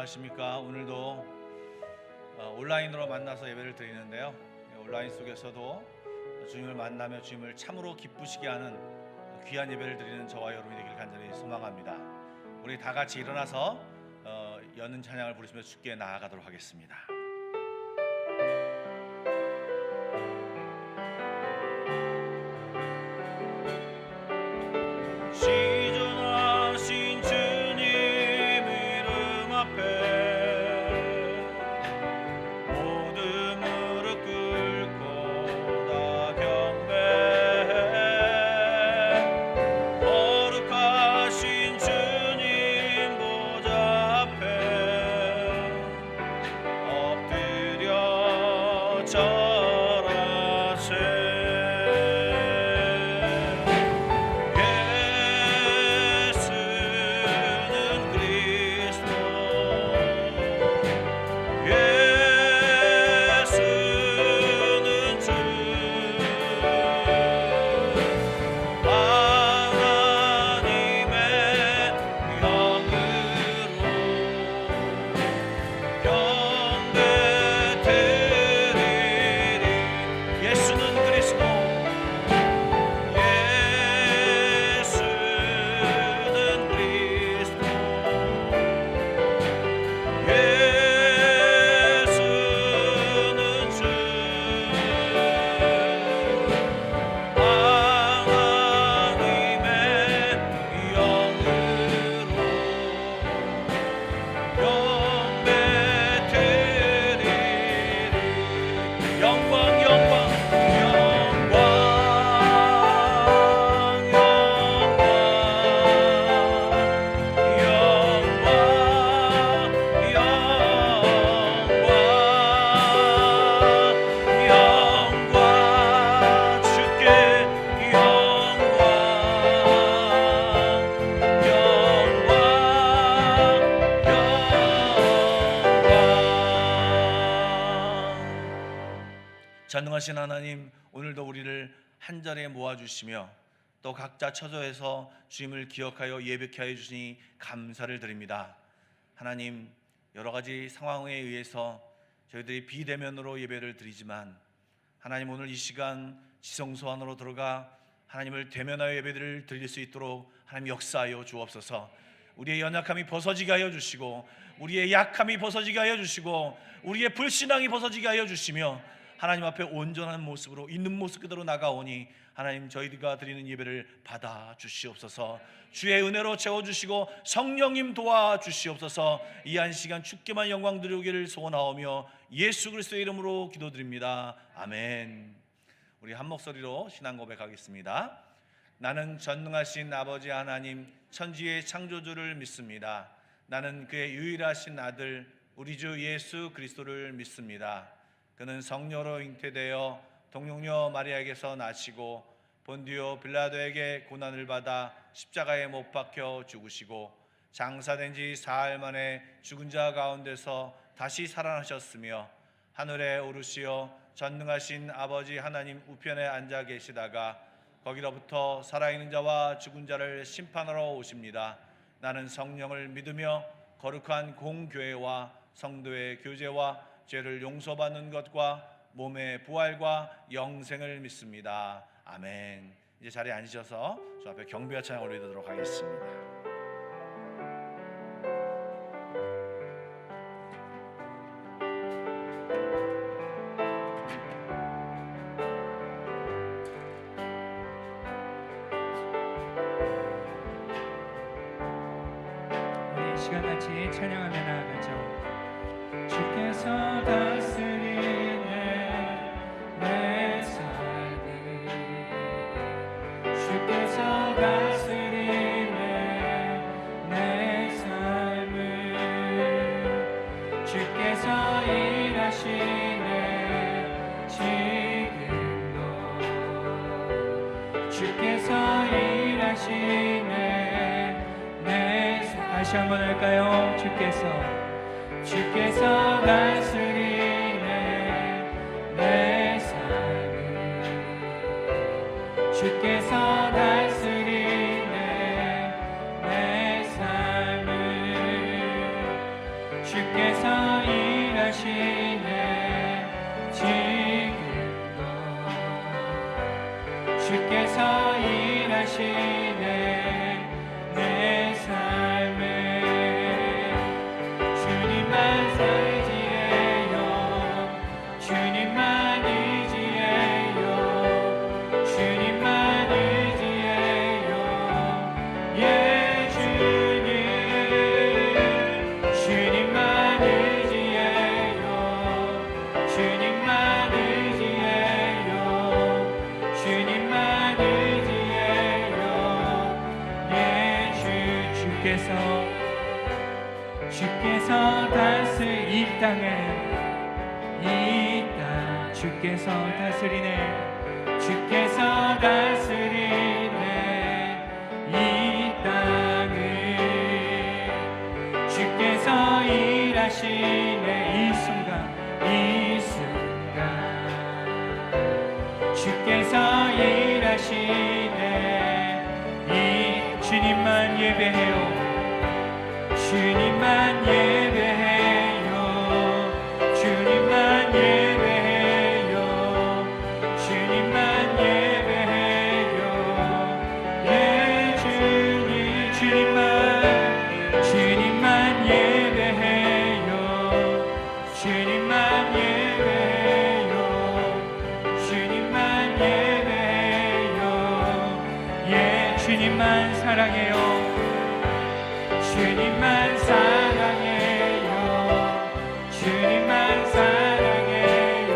안녕하십니까. 오늘도 온라인으로 만나서 예배를 드리는데요, 온라인 속에서도 주님을 만나며 주님을 참으로 기쁘시게 하는 귀한 예배를 드리는 저와 여러분이 되길 간절히 소망합니다. 우리 다 같이 일어나서 여는 찬양을 부르시며 주께 나아가도록 하겠습니다. 시전하신 주님 이름 앞에 모든 무릎 꿇고 다 경배해. 거룩하신 주님 보좌 앞에 엎드려 절하세. 전능하신 하나님, 오늘도 우리를 한자리에 모아주시며 또 각자 처소에서 주님을 기억하여 예배케 하여 주시니 감사를 드립니다. 하나님, 여러 가지 상황에 의해서 저희들이 비대면으로 예배를 드리지만 하나님, 오늘 이 시간 지성소 안으로 들어가 하나님을 대면하여 예배를 드릴 수 있도록 하나님 역사하여 주옵소서. 우리의 연약함이 벗어지게 하여 주시고 우리의 약함이 벗어지게 하여 주시고 우리의 불신앙이 벗어지게 하여 주시며 하나님 앞에 온전한 모습으로 있는 모습 그대로 나가오니 하나님, 저희가 드리는 예배를 받아 주시옵소서. 주의 은혜로 채워주시고 성령님 도와주시옵소서. 이 한 시간 주께만 영광 드리기를 소원하오며 예수 그리스도의 이름으로 기도드립니다. 아멘. 우리 한 목소리로 신앙 고백하겠습니다. 나는 전능하신 아버지 하나님, 천지의 창조주를 믿습니다. 나는 그의 유일하신 아들 우리 주 예수 그리스도를 믿습니다. 그는 성녀로 잉태되어 동용녀 마리아에게서 나시고 본디오 빌라도에게 고난을 받아 십자가에 못 박혀 죽으시고 장사된 지 사흘 만에 죽은 자 가운데서 다시 살아나셨으며 하늘에 오르시어 전능하신 아버지 하나님 우편에 앉아 계시다가 거기로부터 살아있는 자와 죽은 자를 심판하러 오십니다. 나는 성령을 믿으며 거룩한 공교회와 성도의 교제와 죄를 용서받는 것과 몸의 부활과 영생을 믿습니다. 아멘. 이제 자리에 앉으셔서 주 앞에 경배와 찬양 올리도록 하겠습니다. 우리 시간 같이 찬양하며 나아가죠. 주께서 다스리네 내 삶을, 주께서 다스리네 내 삶을, 주께서 일하시네 지금도, 주께서 일하시네 내 삶. 다시 한번 할까요? 주께서 다스리네 내 삶을, 주께서 다스리네 내 삶을, 주께서 일하시네 내 삶에 주님만 의지해요 주님만 의지해요 주님만 의지해요 예 주님 주님만 의지해요 주님만 의지해요 주님만 의지해요 예 주께서 다스 이 땅을 이 땅 주께서 다스리네 주께서 다스리네 이 땅을 주께서 일하시네 이 순간 주께서 일하시네 이 주님만 예배해요 주님만 예배해요 주님만 예배해요 주님만 예배해요 예 주님만 예배해요 주님만 예배해요 주님만 예배해요 예 주님만 사랑해요 주님만 사랑해요 주님만 사랑해요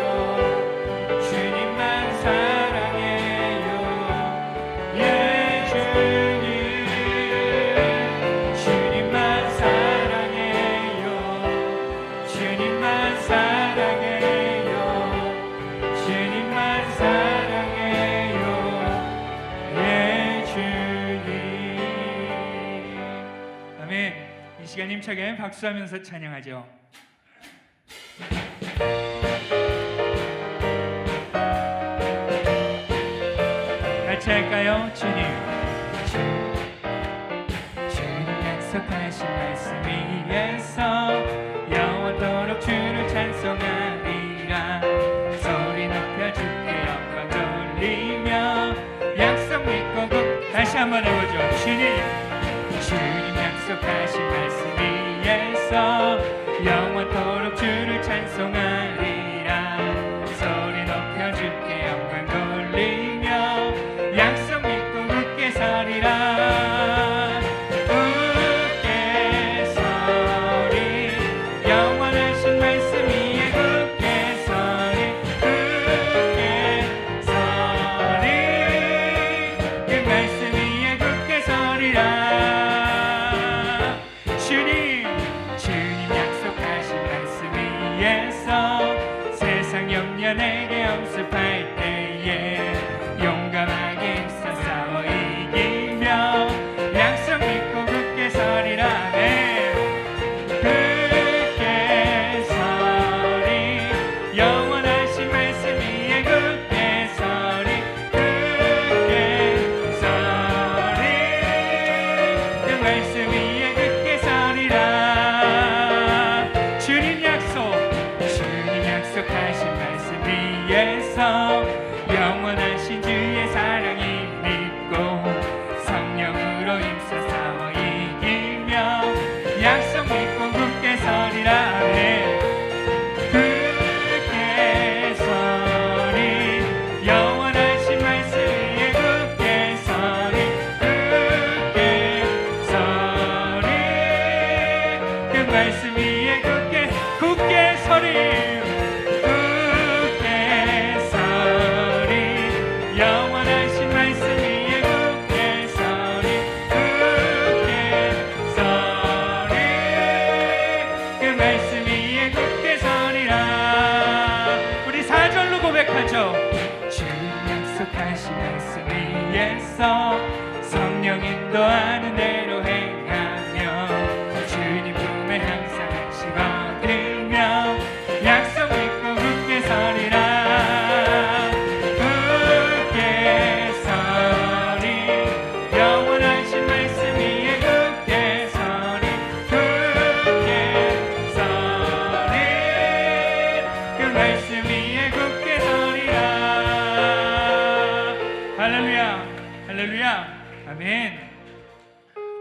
주님만 사랑해요 예 주님 주님만 사랑해요 주님만 사랑해요 주님만 사랑해요 예 주님 아멘. 이 시간 힘차게 박수하면서 찬양하죠. 같이 할까요? 주님 약속하신 말씀 위에서 영원토록 주를 찬송하리라 소리 높여 주께 영광 돌리며 약속 믿고 다시 한번 해보죠. 주님 약속하신 말씀 위에서 영원토록 주를 찬송하리라 소리 높여 주께 영광 돌리며 약속 믿고 굳게 서리라 굳게 서리 영원하신 말씀 위에 굳게 서리 그 말씀 위에 굳게 서리라 주님 약속하신 말씀 위에서 세상 염려 내게 엄습할 때에 용감하게 힘써 싸워 이기며 약속 믿고 굳게 서리라 네 굳게 서리 영원하신 말씀 위에 굳게 서리 굳게 서리 그 말씀 위에 굳게 서리라 주님 약속하신 말씀 위에서 영원하신 주의 사랑이 믿고 성령으로 힘써 싸워 이기며 약속 믿고 굳게 서리라 네 굳게 서리 영원하신 말씀 위에 굳게 서리 굳게 서리 그 말씀 위에 굳게 서리 굳게 서리 영원하신 말씀 위에 굳게 서리 굳게 서리 그 말씀 위에 굳게 서리라 우리 4절로 고백하죠. 주님 약속하신 말씀 위에서 성령 인도하는 대로 행하며 주님 품에 항상 안식 얻으며 약속 믿고 굳게 서리라 굳게 서리 영원하신 말씀 위에 굳게 서리 굳게 서리 그 말씀 위에 굳게 서리라 할렐루야, 할렐루야, 아멘.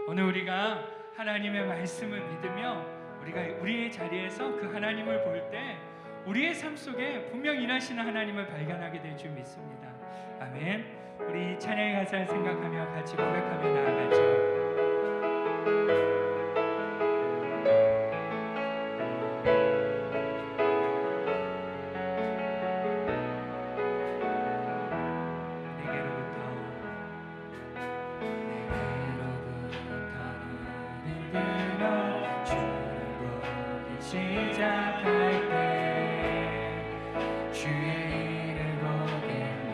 오늘 우리가 하나님의 말씀을 믿으며 우리가 우리의 자리에서 그 하나님을 볼 때 우리의 삶 속에 분명 일하시는 하나님을 발견하게 될 줄 믿습니다. 아멘. 우리 찬양의 가사를 생각하며 같이 고백하며 나아가죠. 시작할 때 주의 일을 보겠네.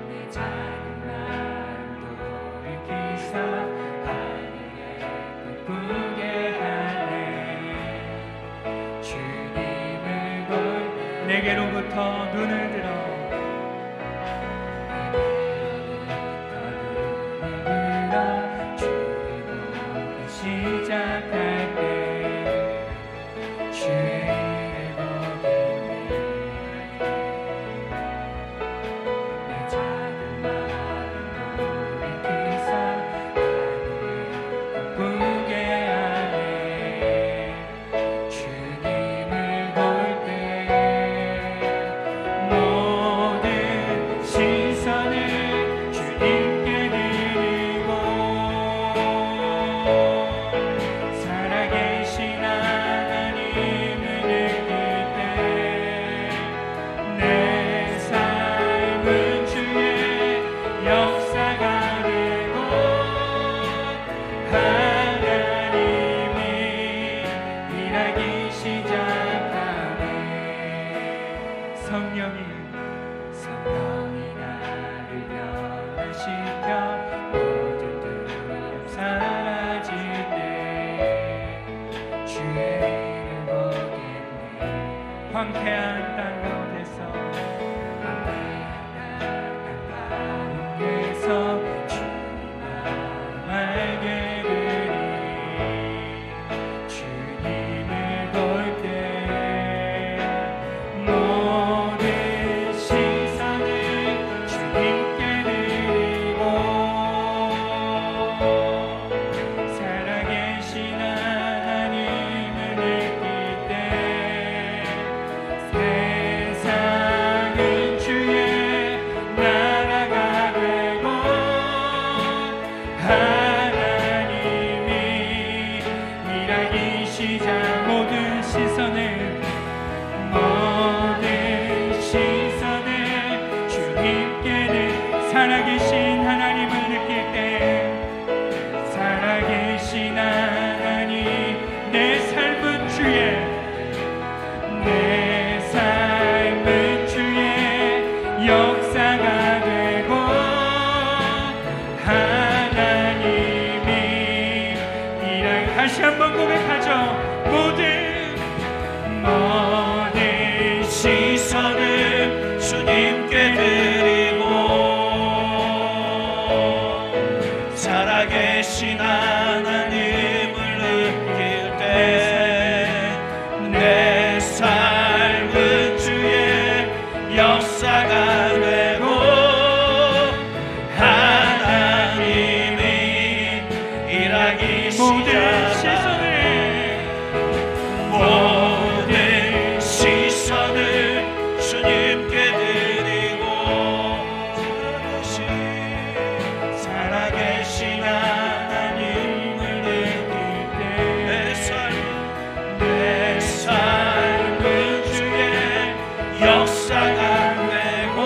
내 작은 마음 돌이키사 하늘에 꿈꾸게 하네. 주님을 볼 내게로부터 눈을 들어 시작할 때 주의 보겠네. 내 작은 마음 돌이키사 하늘에 꿈꾸게 하네. 주님을 볼 때 모든 시선을 주님께 드리고 살아계신 하나님을 느낄 때 내 삶은 주의 역사가 되고 하나님이 일하기 시작하네. 성령이 나를 변화시켜 모든 두려움 사라질 때 주의 일을 보겠네. 황폐한 땅 가운데서 가운데서 주님 마음 알게 되리. 주님을 볼 때 모든 시선을 주님께 드리고 살아계신 하나님을 느낄 때 세상은 주의 나라가 되고 하나님이 일하기 시작. 모든 시선을 주님께는 살아계신 하나님을 느낄 때 살아계신 하나님 내 삶은 주의 역사가 되고 하나님이 일하기. 다시 한번 고백하죠. 모든 시선을 주님께 드리고 살아계신 하나님을 느낄 때 내 삶은 주의 역사가 되고 하나님이 일하기 시작. 모든 시선을 주님께 드리고 살아계신 하나님을 느낄 때 내 삶은 주의 역사가 되고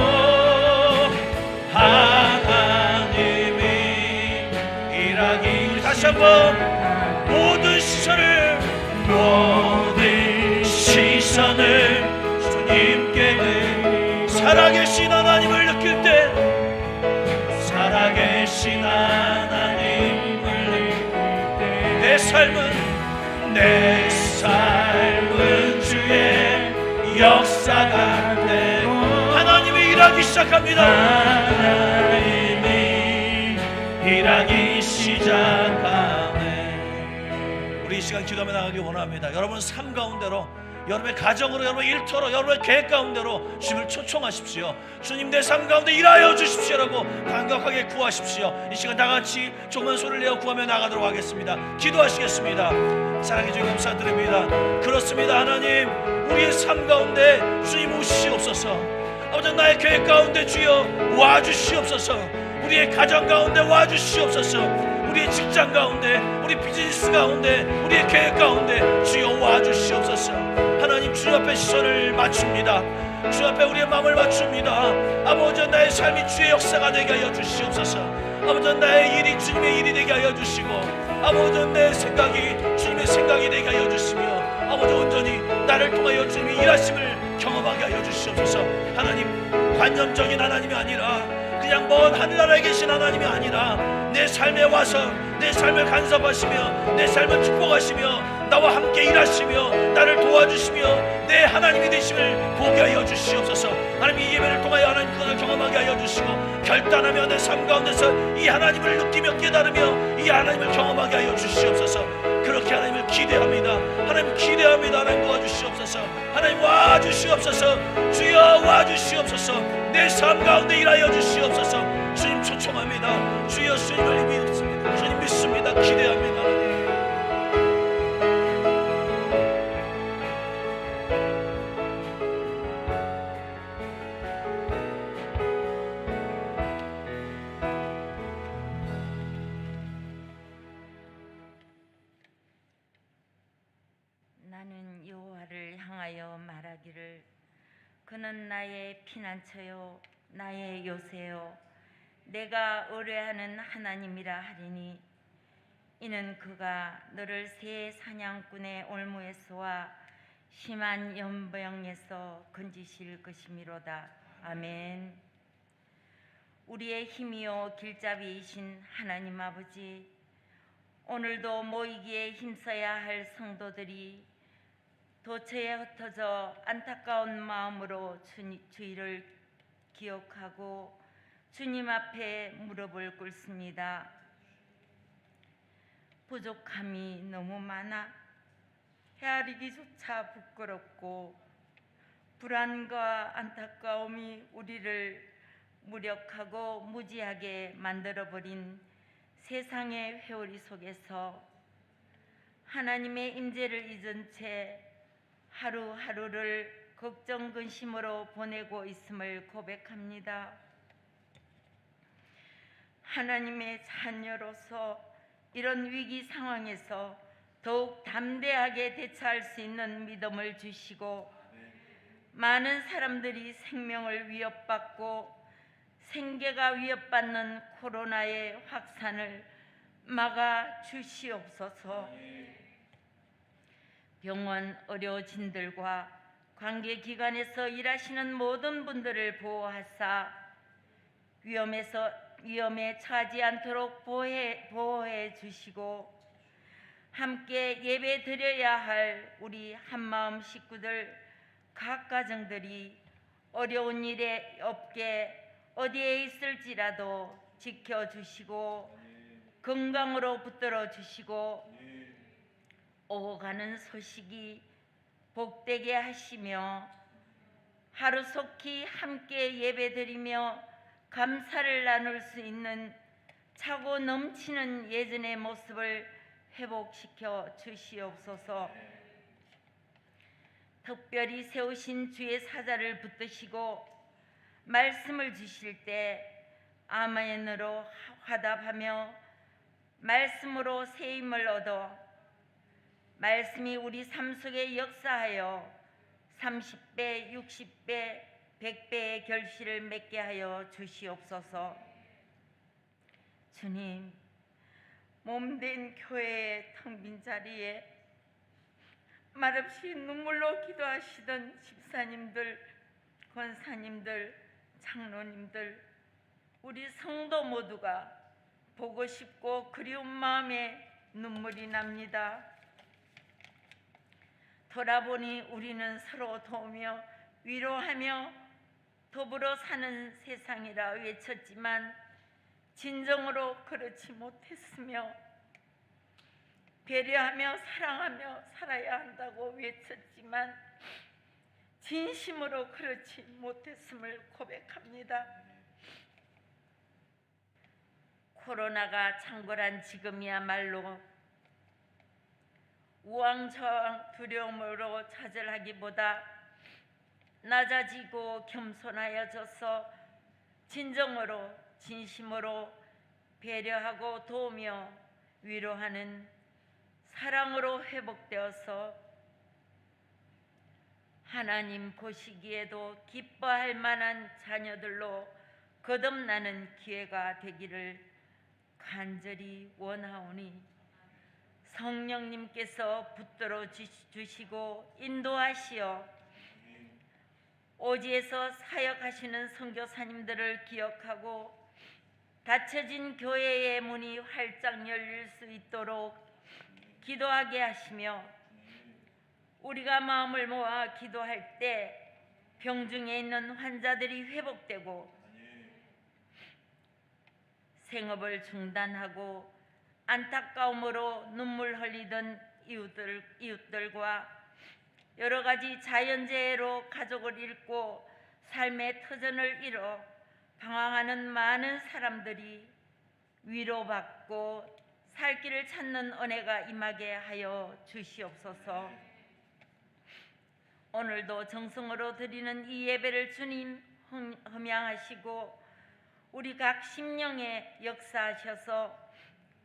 하나님이 일하기. 다시 한번 모든 시선을 주님께 드리. 살아계신 하나님을 느낄 때 살아계신 하나님을 느낄 때 내 삶은 주의 역사가 되고 하나님이 일하기 시작합니다. 하나님이 일하기 시작하네. 우리 이 시간 기도하며 나가기 원합니다. 여러분 삶 가운데로 여러분의 가정으로, 여러분의 일터로, 여러분의 계획 가운데로 주님을 초청하십시오. 주님 내 삶 가운데 일하여 주십시오라고 간곡하게 구하십시오. 이 시간 다 같이 조금만 소리를 내어 구하며 나가도록 하겠습니다. 기도하시겠습니다. 사랑해 주님 감사드립니다. 그렇습니다. 하나님, 우리의 삶 가운데 주님 오시옵소서. 아버지, 나의 계획 가운데 주여 와주시옵소서. 우리의 가정 가운데 와주시옵소서. 우리의 직장 가운데, 우리 비즈니스 가운데, 우리의 계획 가운데 주여 와주시옵소서. 하나님, 주 앞에 시선을 맞춥니다. 주 앞에 우리의 마음을 맞춥니다. 아버지, 나의 삶이 주의 역사가 되게 하여 주시옵소서. 아버지, 나의 일이 주님의 일이 되게 하여 주시고, 아버지, 내 생각이 주님의 생각이 되게 하여 주시며, 아버지, 온전히 나를 통하여 주님이 일하심을 경험하게 하여 주시옵소서. 하나님, 관념적인 하나님이 아니라 그냥 먼 하늘나라에 계신 하나님이 아니라 내 삶에 와서 내 삶을 간섭하시며 내 삶을 축복하시며 나와 함께 일하시며 나를 도와주시며 내 하나님이 되심을 보게 하여 주시옵소서. 하나님, 이 예배를 통하여 하나님 그것을 경험하게 하여 주시고 결단하며 내 삶 가운데서 이 하나님을 느끼며 깨달으며 이 하나님을 경험하게 하여 주시옵소서. 그렇게 하나님을 기대합니다. 하나님 기대합니다. 하나님 도와주시옵소서. 하나님 와주시옵소서. 주여 와주시옵소서. 내 삶 가운데 일하여 주시옵소서. 주님 초청합니다. 주여, 주님을 믿습니다. 주님 믿습니다. 기대합니다. 하나님. 나는 여호와를 향하여 말하기를 그는 나의 피난처요 나의 요새요 내가 의뢰하는 하나님이라 하리니 이는 그가 너를 새 사냥꾼의 올무에서와 심한 연병에서 건지실 것이미로다. 아멘. 우리의 힘이요 길잡이이신 하나님 아버지, 오늘도 모이기에 힘써야 할 성도들이 도처에 흩어져 안타까운 마음으로 주의를 기억하고 주님 앞에 무릎을 꿇습니다. 부족함이 너무 많아 헤아리기조차 부끄럽고 불안과 안타까움이 우리를 무력하고 무지하게 만들어버린 세상의 회오리 속에서 하나님의 임재를 잊은 채 하루하루를 걱정 근심으로 보내고 있음을 고백합니다. 하나님의 자녀로서 이런 위기 상황에서 더욱 담대하게 대처할 수 있는 믿음을 주시고 많은 사람들이 생명을 위협받고 생계가 위협받는 코로나의 확산을 막아 주시옵소서. 병원 의료진들과 관계기관에서 일하시는 모든 분들을 보호하사 위험에 처하지 않도록 보호해 주시고 함께 예배 드려야 할 우리 한마음 식구들 각 가정들이 어려운 일에 없게 어디에 있을지라도 지켜주시고 건강으로 붙들어 주시고 오고 가는 소식이 복되게 하시며 하루속히 함께 예배드리며 감사를 나눌 수 있는 차고 넘치는 예전의 모습을 회복시켜 주시옵소서. 특별히 세우신 주의 사자를 붙드시고 말씀을 주실 때 아멘으로 화답하며 말씀으로 새 힘을 얻어 말씀이 우리 삶 속에 역사하여 30배, 60배, 100배의 결실을 맺게 하여 주시옵소서. 주님, 몸된 교회의 텅 빈 자리에 말없이 눈물로 기도하시던 집사님들, 권사님들, 장로님들, 우리 성도 모두가 보고 싶고 그리운 마음에 눈물이 납니다. 돌아보니 우리는 서로 도우며 위로하며 더불어 사는 세상이라 외쳤지만 진정으로 그렇지 못했으며 배려하며 사랑하며 살아야 한다고 외쳤지만 진심으로 그렇지 못했음을 고백합니다. 코로나가 창궐한 지금이야말로 우왕좌왕 두려움으로 좌절하기보다 낮아지고 겸손하여져서 진정으로 진심으로 배려하고 도우며 위로하는 사랑으로 회복되어서 하나님 보시기에도 기뻐할 만한 자녀들로 거듭나는 기회가 되기를 간절히 원하오니 성령님께서 붙들어 주시고 인도하시어 오지에서 사역하시는 선교사님들을 기억하고 닫혀진 교회의 문이 활짝 열릴 수 있도록 기도하게 하시며 우리가 마음을 모아 기도할 때 병중에 있는 환자들이 회복되고 생업을 중단하고 안타까움으로 눈물 흘리던 이웃들과 여러 가지 자연재해로 가족을 잃고 삶의 터전을 잃어 방황하는 많은 사람들이 위로받고 살 길을 찾는 은혜가 임하게 하여 주시옵소서. 오늘도 정성으로 드리는 이 예배를 주님 흠양하시고 우리 각 심령에 역사하셔서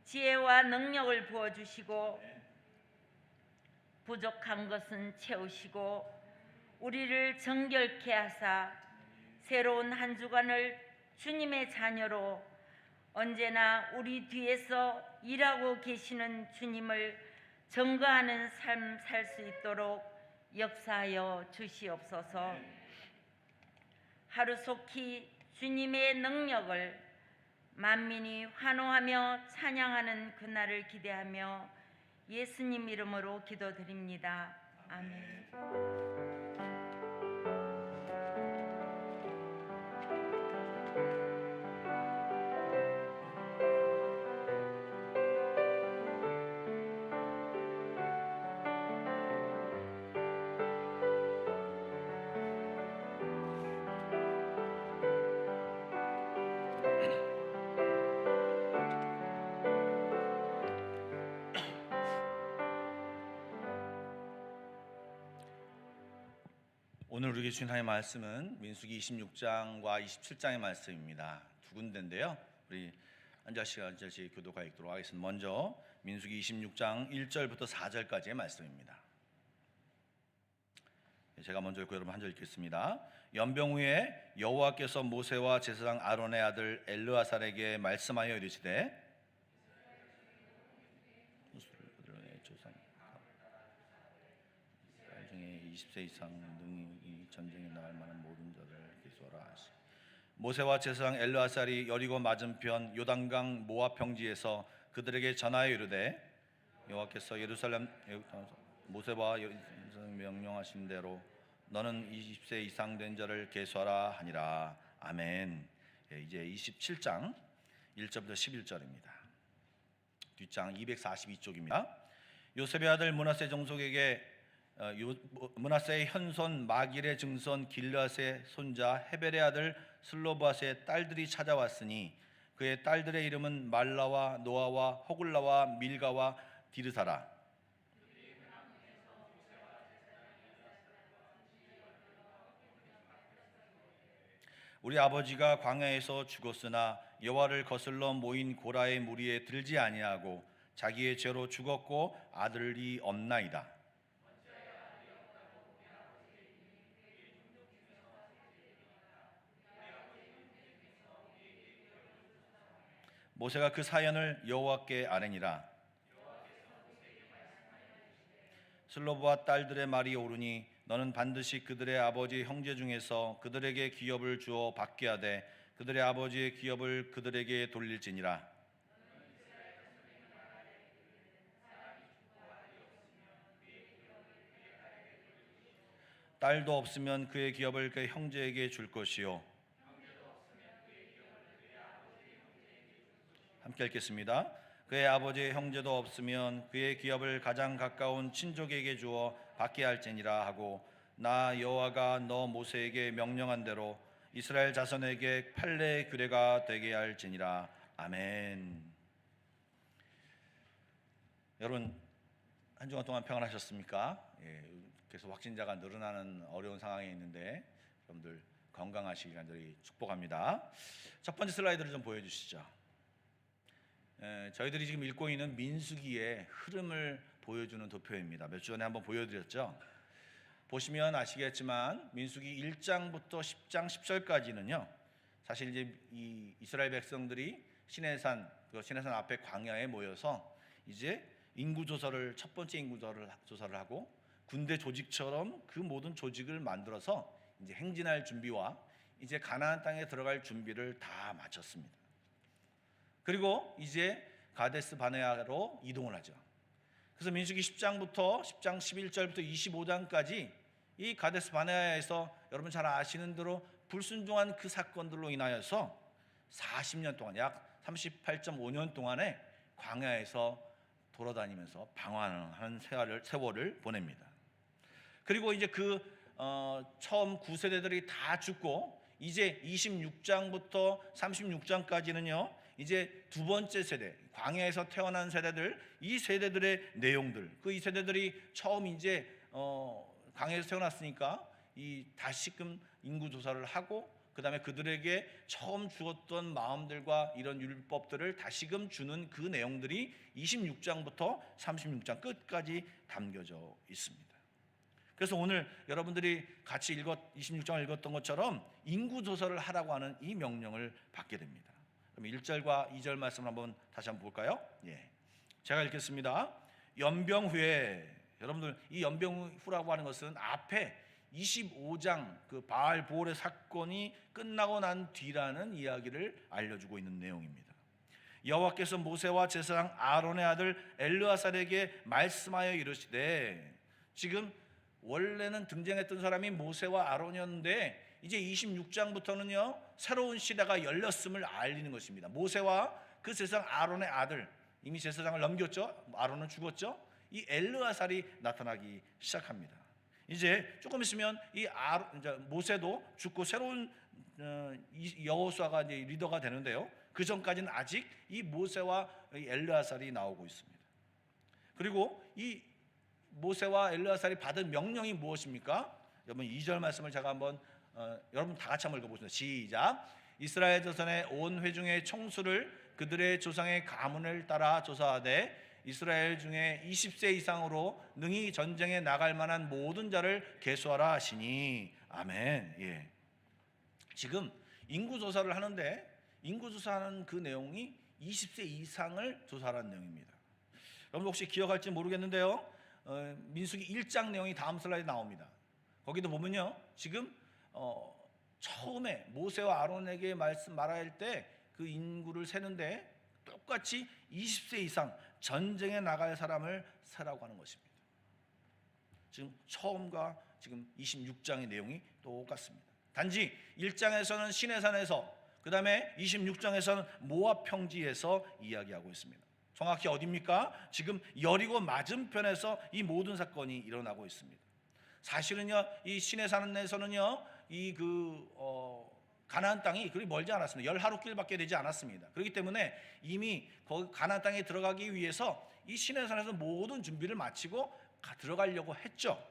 지혜와 능력을 부어주시고 부족한 것은 채우시고 우리를 정결케 하사 새로운 한 주간을 주님의 자녀로 언제나 우리 뒤에서 일하고 계시는 주님을 증거하는 삶 살 수 있도록 역사하여 주시옵소서. 하루속히 주님의 능력을 만민이 환호하며 찬양하는 그날을 기대하며 예수님 이름으로 기도드립니다. 아멘. 오늘 우리에게 주신 하나님의 말씀은 민수기 26장과 27장의 말씀입니다. 두 군데인데요. 우리 한 절씩 교도가 읽도록 하겠습니다. 먼저 민수기 26장 1절부터 4절까지의 말씀입니다. 제가 먼저 읽고 여러분 한 절 읽겠습니다. 연병 후에 여호와께서 모세와 제사장 아론의 아들 엘르아살에게 말씀하여 이르시되 중에 20세 이상 능히 전쟁에 나갈 만한 모든 자를 기소하라 하시. 모세와 제사장 엘르아살이 여리고 맞은편 요단강 모압 평지에서 그들에게 전하여 이르되 여호와께서 예루살렘 모세와 명령하신 대로 너는 20세 이상 된 자를 계수하라 하니라. 아멘. 이제 27장 1절부터 11절입니다. 뒷장 242쪽입니다. 요셉의 아들 므낫세 종속에게 므낫세의 현손 마길의 증손 길앗의 손자 헤벨의 아들 슬로바스의 딸들이 찾아왔으니 그의 딸들의 이름은 말라와 노아와 호글라와 밀가와 디르사라. 우리 아버지가 광야에서 죽었으나 여호와를 거슬러 모인 고라의 무리에 들지 아니하고 자기의 죄로 죽었고 아들이 없나이다. 모세가 그 사연을 여호와께 아뢰니라. 슬로브와 딸들의 말이 옳으니 너는 반드시 그들의 아버지 형제 중에서 그들에게 기업을 주어 받게 하되 그들의 아버지의 기업을 그들에게 돌릴지니라. 딸도 없으면 그의 기업을 그 형제에게 줄 것이요. 함께 읽겠습니다. 그의 아버지의 형제도 없으면 그의 기업을 가장 가까운 친족에게 주어 받게 할지니라 하고 나 여호와가 너 모세에게 명령한 대로 이스라엘 자손에게 판례의 규례가 되게 할지니라. 아멘. 여러분 한 주간 동안 평안하셨습니까? 그래서 확진자가 늘어나는 어려운 상황에 있는데 여러분들 건강하시길 간절히 축복합니다. 첫 번째 슬라이드를 좀 보여주시죠. 저희들이 지금 읽고 있는 민수기의 흐름을 보여주는 도표입니다. 몇 주 전에 한번 보여드렸죠. 보시면 아시겠지만 민수기 1장부터 10장 10절까지는요. 사실 이제 이 이스라엘 백성들이 시내산 앞에 광야에 모여서 이제 첫 번째 인구 조사를 하고 군대 조직처럼 그 모든 조직을 만들어서 이제 행진할 준비와 이제 가나안 땅에 들어갈 준비를 다 마쳤습니다. 그리고 이제 가데스 바네아로 이동을 하죠. 그래서 민수기 10장부터 10장 11절부터 25장까지 이 가데스 바네아에서 여러분 잘 아시는 대로 불순종한 그 사건들로 인하여서 40년 동안 약 38.5년 동안에 광야에서 돌아다니면서 방황하는 세월을 보냅니다. 그리고 이제 처음 9세대들이 다 죽고 이제 26장부터 36장까지는요. 이제 두 번째 세대, 광야에서 태어난 세대들, 이 세대들의 내용들, 이 세대들이 처음 이제 광야에서 태어났으니까 이 다시금 인구 조사를 하고 그다음에 그들에게 처음 주었던 마음들과 이런 율법들을 다시금 주는 그 내용들이 26장부터 36장 끝까지 담겨져 있습니다. 그래서 오늘 여러분들이 같이 26장을 읽었던 것처럼 인구 조사를 하라고 하는 이 명령을 받게 됩니다. 그럼 1절과 2절 말씀을 다시 한번 볼까요? 제가 읽겠습니다. 연병 후에, 여러분들 이 연병 후라고 하는 것은 앞에 25장 그 바알 보올의 사건이 끝나고 난 뒤라는 이야기를 알려주고 있는 내용입니다. 여호와께서 모세와 제사장 아론의 아들 엘르아살에게 말씀하여 이르시되, 지금 원래는 등장했던 사람이 모세와 아론이었는데 이제 26장부터는요 새로운 시대가 열렸음을 알리는 것입니다. 모세와 그 제사장 아론의 아들, 이미 제사장을 넘겼죠. 아론은 죽었죠. 이 엘르아살이 나타나기 시작합니다. 이제 조금 있으면 모세도 죽고 새로운 여호수아가 이제 리더가 되는데요. 그 전까지는 아직 이 모세와 엘르아살이 나오고 있습니다. 그리고 이 모세와 엘르아살이 받은 명령이 무엇입니까? 여러분 2절 말씀을 제가 한번 여러분 다 같이 한번 읽어보겠습니다. 시작. 이스라엘 자손의 온 회중의 총수를 그들의 조상의 가문을 따라 조사하되 이스라엘 중에 20세 이상으로 능히 전쟁에 나갈 만한 모든 자를 계수하라 하시니. 아멘. 지금 인구 조사를 하는데 인구 조사하는 그 내용이 20세 이상을 조사하는 내용입니다. 여러분 혹시 기억할지 모르겠는데요. 민수기 1장 내용이 다음 슬라이드에 나옵니다. 거기도 보면요. 지금 처음에 모세와 아론에게 말할 때 그 인구를 세는데 똑같이 20세 이상 전쟁에 나갈 사람을 세라고 하는 것입니다. 지금 처음과 지금 26장의 내용이 똑같습니다. 단지 1장에서는 시내산에서, 그 다음에 26장에서는 모압 평지에서 이야기하고 있습니다. 정확히 어디입니까? 지금 여리고 맞은편에서 이 모든 사건이 일어나고 있습니다. 사실은요, 이 시내산에서는요, 가나안 땅이 그리 멀지 않았습니다. 10하루길밖에 되지 않았습니다. 그렇기 때문에 이미 거기 가나안 땅에 들어가기 위해서 이 시내산에서 모든 준비를 마치고 들어가려고 했죠.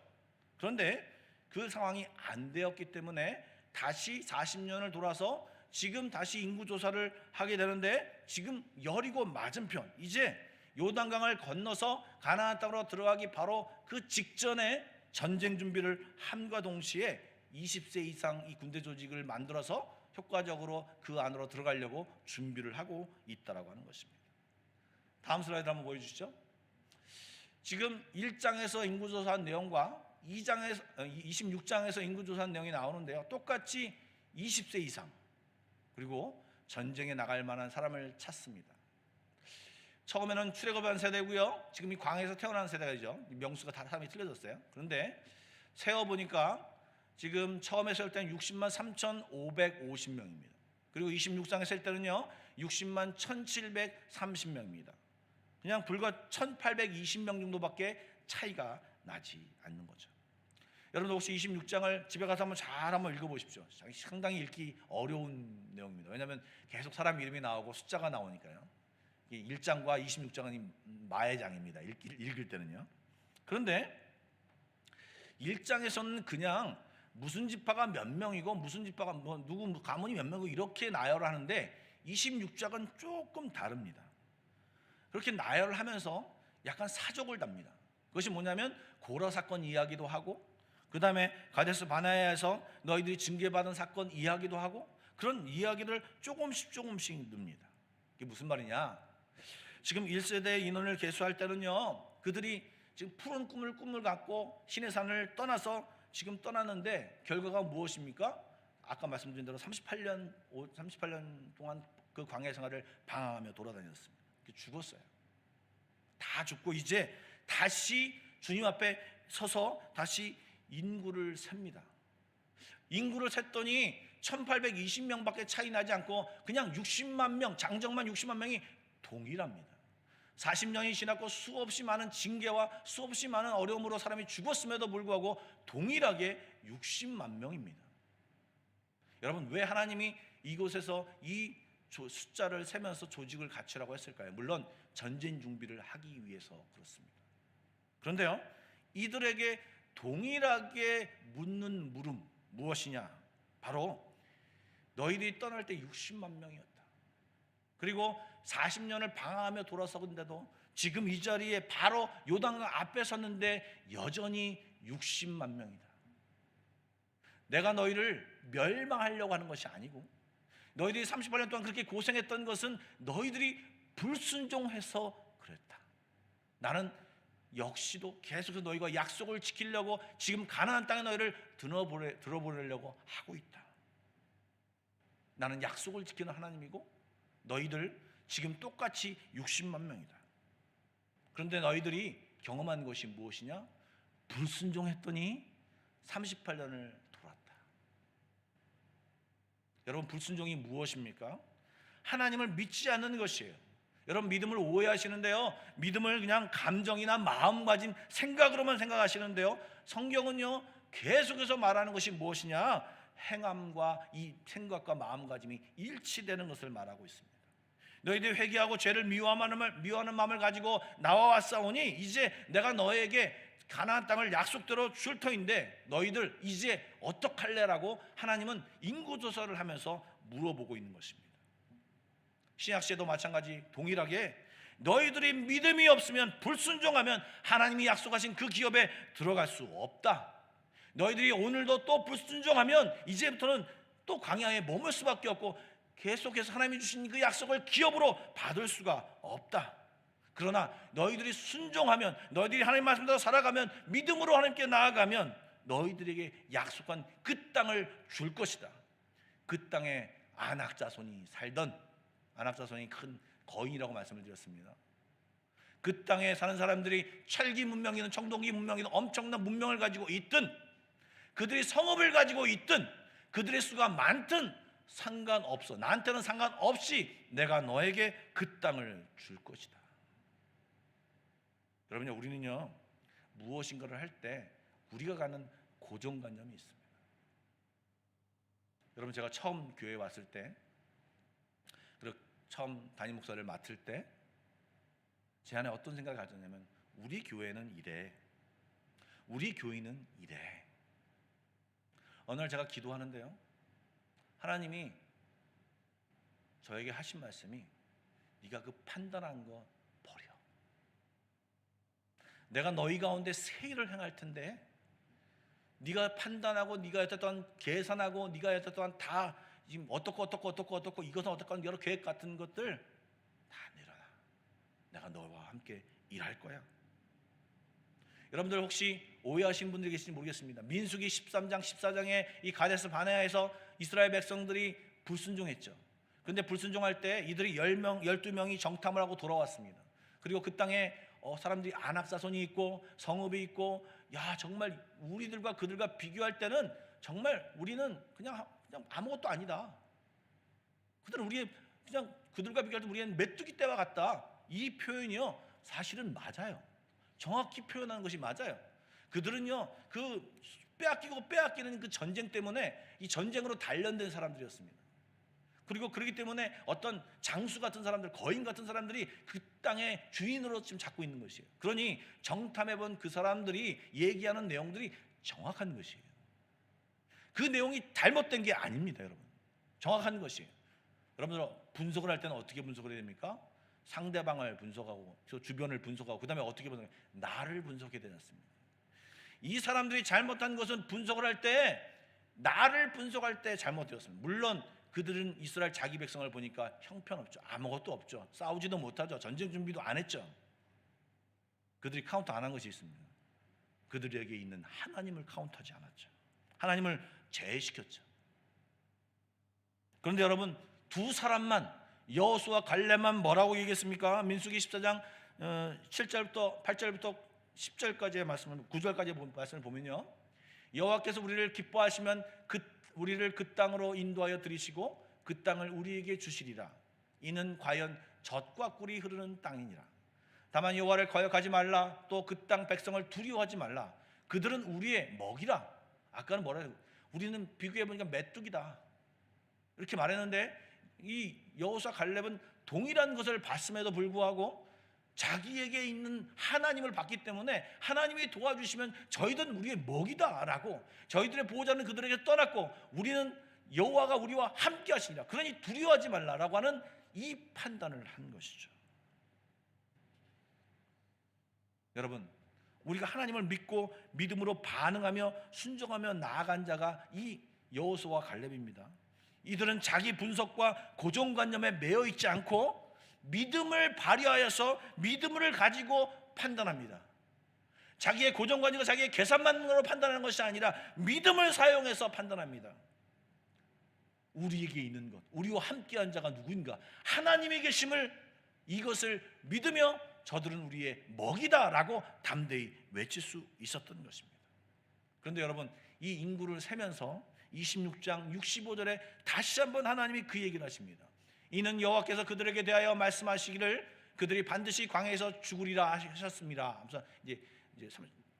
그런데 그 상황이 안 되었기 때문에 다시 40년을 돌아서 지금 다시 인구 조사를 하게 되는데, 지금 여리고 맞은편, 이제 요단강을 건너서 가나안 땅으로 들어가기 바로 그 직전에 전쟁 준비를 함과 동시에 20세 이상 이 군대 조직을 만들어서 효과적으로 그 안으로 들어가려고 준비를 하고 있다라고 하는 것입니다. 다음 슬라이드 한번 보여주시죠. 지금 1장에서 인구조사한 내용과 26장에서 인구조사한 내용이 나오는데요. 똑같이 20세 이상, 그리고 전쟁에 나갈 만한 사람을 찾습니다. 처음에는 출애굽한 세대고요. 지금 이 광야에서 태어난 세대가죠. 명수가 다 사람이 틀려졌어요. 그런데 세어보니까 지금 처음에 셀 때는 60만 3,550명입니다. 그리고 26장에 셀 때는요 60만 1,730명입니다. 그냥 불과 1,820명 정도밖에 차이가 나지 않는 거죠. 여러분 혹시 26장을 집에 가서 한번 읽어보십시오. 상당히 읽기 어려운 내용입니다. 왜냐하면 계속 사람 이름이 나오고 숫자가 나오니까요. 1장과 26장은 마의 장입니다. 읽을 때는요. 그런데 1장에서는 그냥 무슨 지파가 몇 명이고 무슨 지파가 누구 가문이 몇 명이고 이렇게 나열을 하는데 26장은 조금 다릅니다. 그렇게 나열을 하면서 약간 사족을 답니다. 그것이 뭐냐면 고라 사건 이야기도 하고, 그 다음에 가데스 바네아에서 너희들이 징계받은 사건 이야기도 하고, 그런 이야기를 조금씩 넣습니다. 이게 무슨 말이냐? 지금 1세대 인원을 계수할 때는요, 그들이 지금 푸른 꿈을 갖고 신의 산을 떠나서 지금 떠났는데 결과가 무엇입니까? 아까 말씀드린 대로 38년 동안 그 광야 생활을 방황하며 돌아다녔습니다. 죽었어요. 다 죽고 이제 다시 주님 앞에 서서 다시 인구를 셉니다. 인구를 셌더니 1820명밖에 차이 나지 않고 그냥 60만 명, 장정만 60만 명이 동일합니다. 40년이 지났고 수없이 많은 징계와 수없이 많은 어려움으로 사람이 죽었음에도 불구하고 동일하게 60만 명입니다. 여러분, 왜 하나님이 이곳에서 이 숫자를 세면서 조직을 갖추라고 했을까요? 물론 전쟁 준비를 하기 위해서 그렇습니다. 그런데요, 이들에게 동일하게 묻는 물음 무엇이냐? 바로 너희들이 떠날 때 60만 명이었다. 그리고 40년을 방황하며 돌아서는데도 지금 이 자리에 바로 요단강 앞에 섰는데 여전히 60만 명이다. 내가 너희를 멸망하려고 하는 것이 아니고, 너희들이 38년 동안 그렇게 고생했던 것은 너희들이 불순종해서 그랬다. 나는 역시도 계속해서 너희가 약속을 지키려고 지금 가나안 땅에 너희를 들어보내려고 하고 있다. 나는 약속을 지키는 하나님이고 너희들 지금 똑같이 60만 명이다. 그런데 너희들이 경험한 것이 무엇이냐? 불순종했더니 38년을 돌았다. 여러분, 불순종이 무엇입니까? 하나님을 믿지 않는 것이에요. 여러분, 믿음을 오해하시는데요, 믿음을 그냥 감정이나 마음가짐, 생각으로만 생각하시는데요, 성경은요 계속해서 말하는 것이 무엇이냐? 행함과 이 생각과 마음가짐이 일치되는 것을 말하고 있습니다. 너희들이 회개하고 죄를 미워하는 마음을 가지고 나와 왔사오니 이제 내가 너에게 가나안 땅을 약속대로 줄 터인데 너희들 이제 어떡할래라고 하나님은 인구조사를 하면서 물어보고 있는 것입니다. 신약시대도 마찬가지 동일하게 너희들이 믿음이 없으면, 불순종하면 하나님이 약속하신 그 기업에 들어갈 수 없다. 너희들이 오늘도 또 불순종하면 이제부터는 또 광야에 머물 수밖에 없고 계속해서 하나님이 주신 그 약속을 기업으로 받을 수가 없다. 그러나 너희들이 순종하면, 너희들이 하나님 말씀대로 살아가면, 믿음으로 하나님께 나아가면 너희들에게 약속한 그 땅을 줄 것이다. 그 땅에 안악자손이 살던, 안악자손이 큰 거인이라고 말씀을 드렸습니다. 그 땅에 사는 사람들이 찰기 문명이든 청동기 문명이든 엄청난 문명을 가지고 있든, 그들이 성읍을 가지고 있든, 그들의 수가 많든 상관없어. 나한테는 상관없이 내가 너에게 그 땅을 줄 것이다. 여러분요, 우리는요 무엇인가를 할 때 우리가 갖는 고정관념이 있습니다. 여러분, 제가 처음 교회에 왔을 때, 그리고 처음 담임 목사를 맡을 때 제 안에 어떤 생각을 가졌냐면, 우리 교회는 이래, 우리 교인은 이래. 어느 날 제가 기도하는데요, 하나님이 저에게 하신 말씀이, 네가 그 판단한 거 버려. 내가 너희 가운데 새 일을 행할 텐데 네가 판단하고 네가 여태동안 계산하고 네가 여태동안 다 지금 어떻고 이것은 어떻고 여러 계획 같은 것들 다 내려놔. 내가 너와 함께 일할 거야. 여러분들 혹시 오해하신 분들이 계실지 모르겠습니다. 민수기 13장 14장에 이 가데스 바네아에서 이스라엘 백성들이 불순종했죠. 그런데 불순종할 때 이들이 12명이 정탐을 하고 돌아왔습니다. 그리고 그 땅에 사람들이 안악사손이 있고 성읍이 있고, 야 정말 우리들과 그들과 비교할 때는 정말 우리는 그냥 아무것도 아니다. 그들과 비교할 때 우리는 메뚜기 떼와 같다. 이 표현이요 사실은 맞아요. 정확히 표현하는 것이 맞아요. 그들은요 그 빼앗기고 빼앗기는 그 전쟁 때문에 이 전쟁으로 단련된 사람들이었습니다. 그리고 그렇기 때문에 어떤 장수 같은 사람들, 거인 같은 사람들이 그 땅의 주인으로 지금 잡고 있는 것이에요. 그러니 정탐해본 그 사람들이 얘기하는 내용들이 정확한 것이에요. 그 내용이 잘못된 게 아닙니다, 여러분. 정확한 것이에요. 여러분들 분석을 할 때는 어떻게 분석을 해야 됩니까? 상대방을 분석하고 주변을 분석하고 그 다음에 어떻게 분석해요? 나를 분석해야 되지 않습니까? 이 사람들이 잘못한 것은 분석을 할 때 나를 분석할 때 잘못되었습니다. 물론 그들은 이스라엘 자기 백성을 보니까 형편없죠. 아무것도 없죠. 싸우지도 못하죠. 전쟁 준비도 안 했죠. 그들이 카운트 안 한 것이 있습니다. 그들에게 있는 하나님을 카운트하지 않았죠. 하나님을 제외시켰죠. 그런데 여러분, 두 사람만, 여호수아 갈렙만 뭐라고 얘기했습니까? 민수기 14장 7절부터 8절부터 10절까지의 말씀을, 9절까지의 말씀을 보면요, 여호와께서 우리를 기뻐하시면 우리를 그 땅으로 인도하여 들이시고 그 땅을 우리에게 주시리라. 이는 과연 젖과 꿀이 흐르는 땅이니라. 다만 여호와를 거역하지 말라. 또 그 땅 백성을 두려워하지 말라. 그들은 우리의 먹이라. 아까는 뭐라 해요? 우리는 비교해 보니까 메뚜기다, 이렇게 말했는데 이 여호수아 갈렙은 동일한 것을 봤음에도 불구하고 자기에게 있는 하나님을 봤기 때문에 하나님이 도와주시면 저희들은 우리의 먹이다라고, 저희들의 보호자는 그들에게 떠났고 우리는 여호와가 우리와 함께 하시니라, 그러니 두려워하지 말라라고 하는 이 판단을 한 것이죠. 여러분, 우리가 하나님을 믿고 믿음으로 반응하며 순종하며 나아간 자가 이 여호수아와 갈렙입니다. 이들은 자기 분석과 고정관념에 매여 있지 않고 믿음을 발휘하여서 믿음을 가지고 판단합니다. 자기의 고정관념과 자기의 계산만으로 판단하는 것이 아니라 믿음을 사용해서 판단합니다. 우리에게 있는 것, 우리와 함께한 자가 누구인가? 하나님의 계심을, 이것을 믿으며 저들은 우리의 먹이다라고 담대히 외칠 수 있었던 것입니다. 그런데 여러분, 이 인구를 세면서 26장 65절에 다시 한번 하나님이 그 얘기를 하십니다. 이는 여호와께서 그들에게 대하여 말씀하시기를 그들이 반드시 광야에서 죽으리라 하셨습니다. 하면서 이제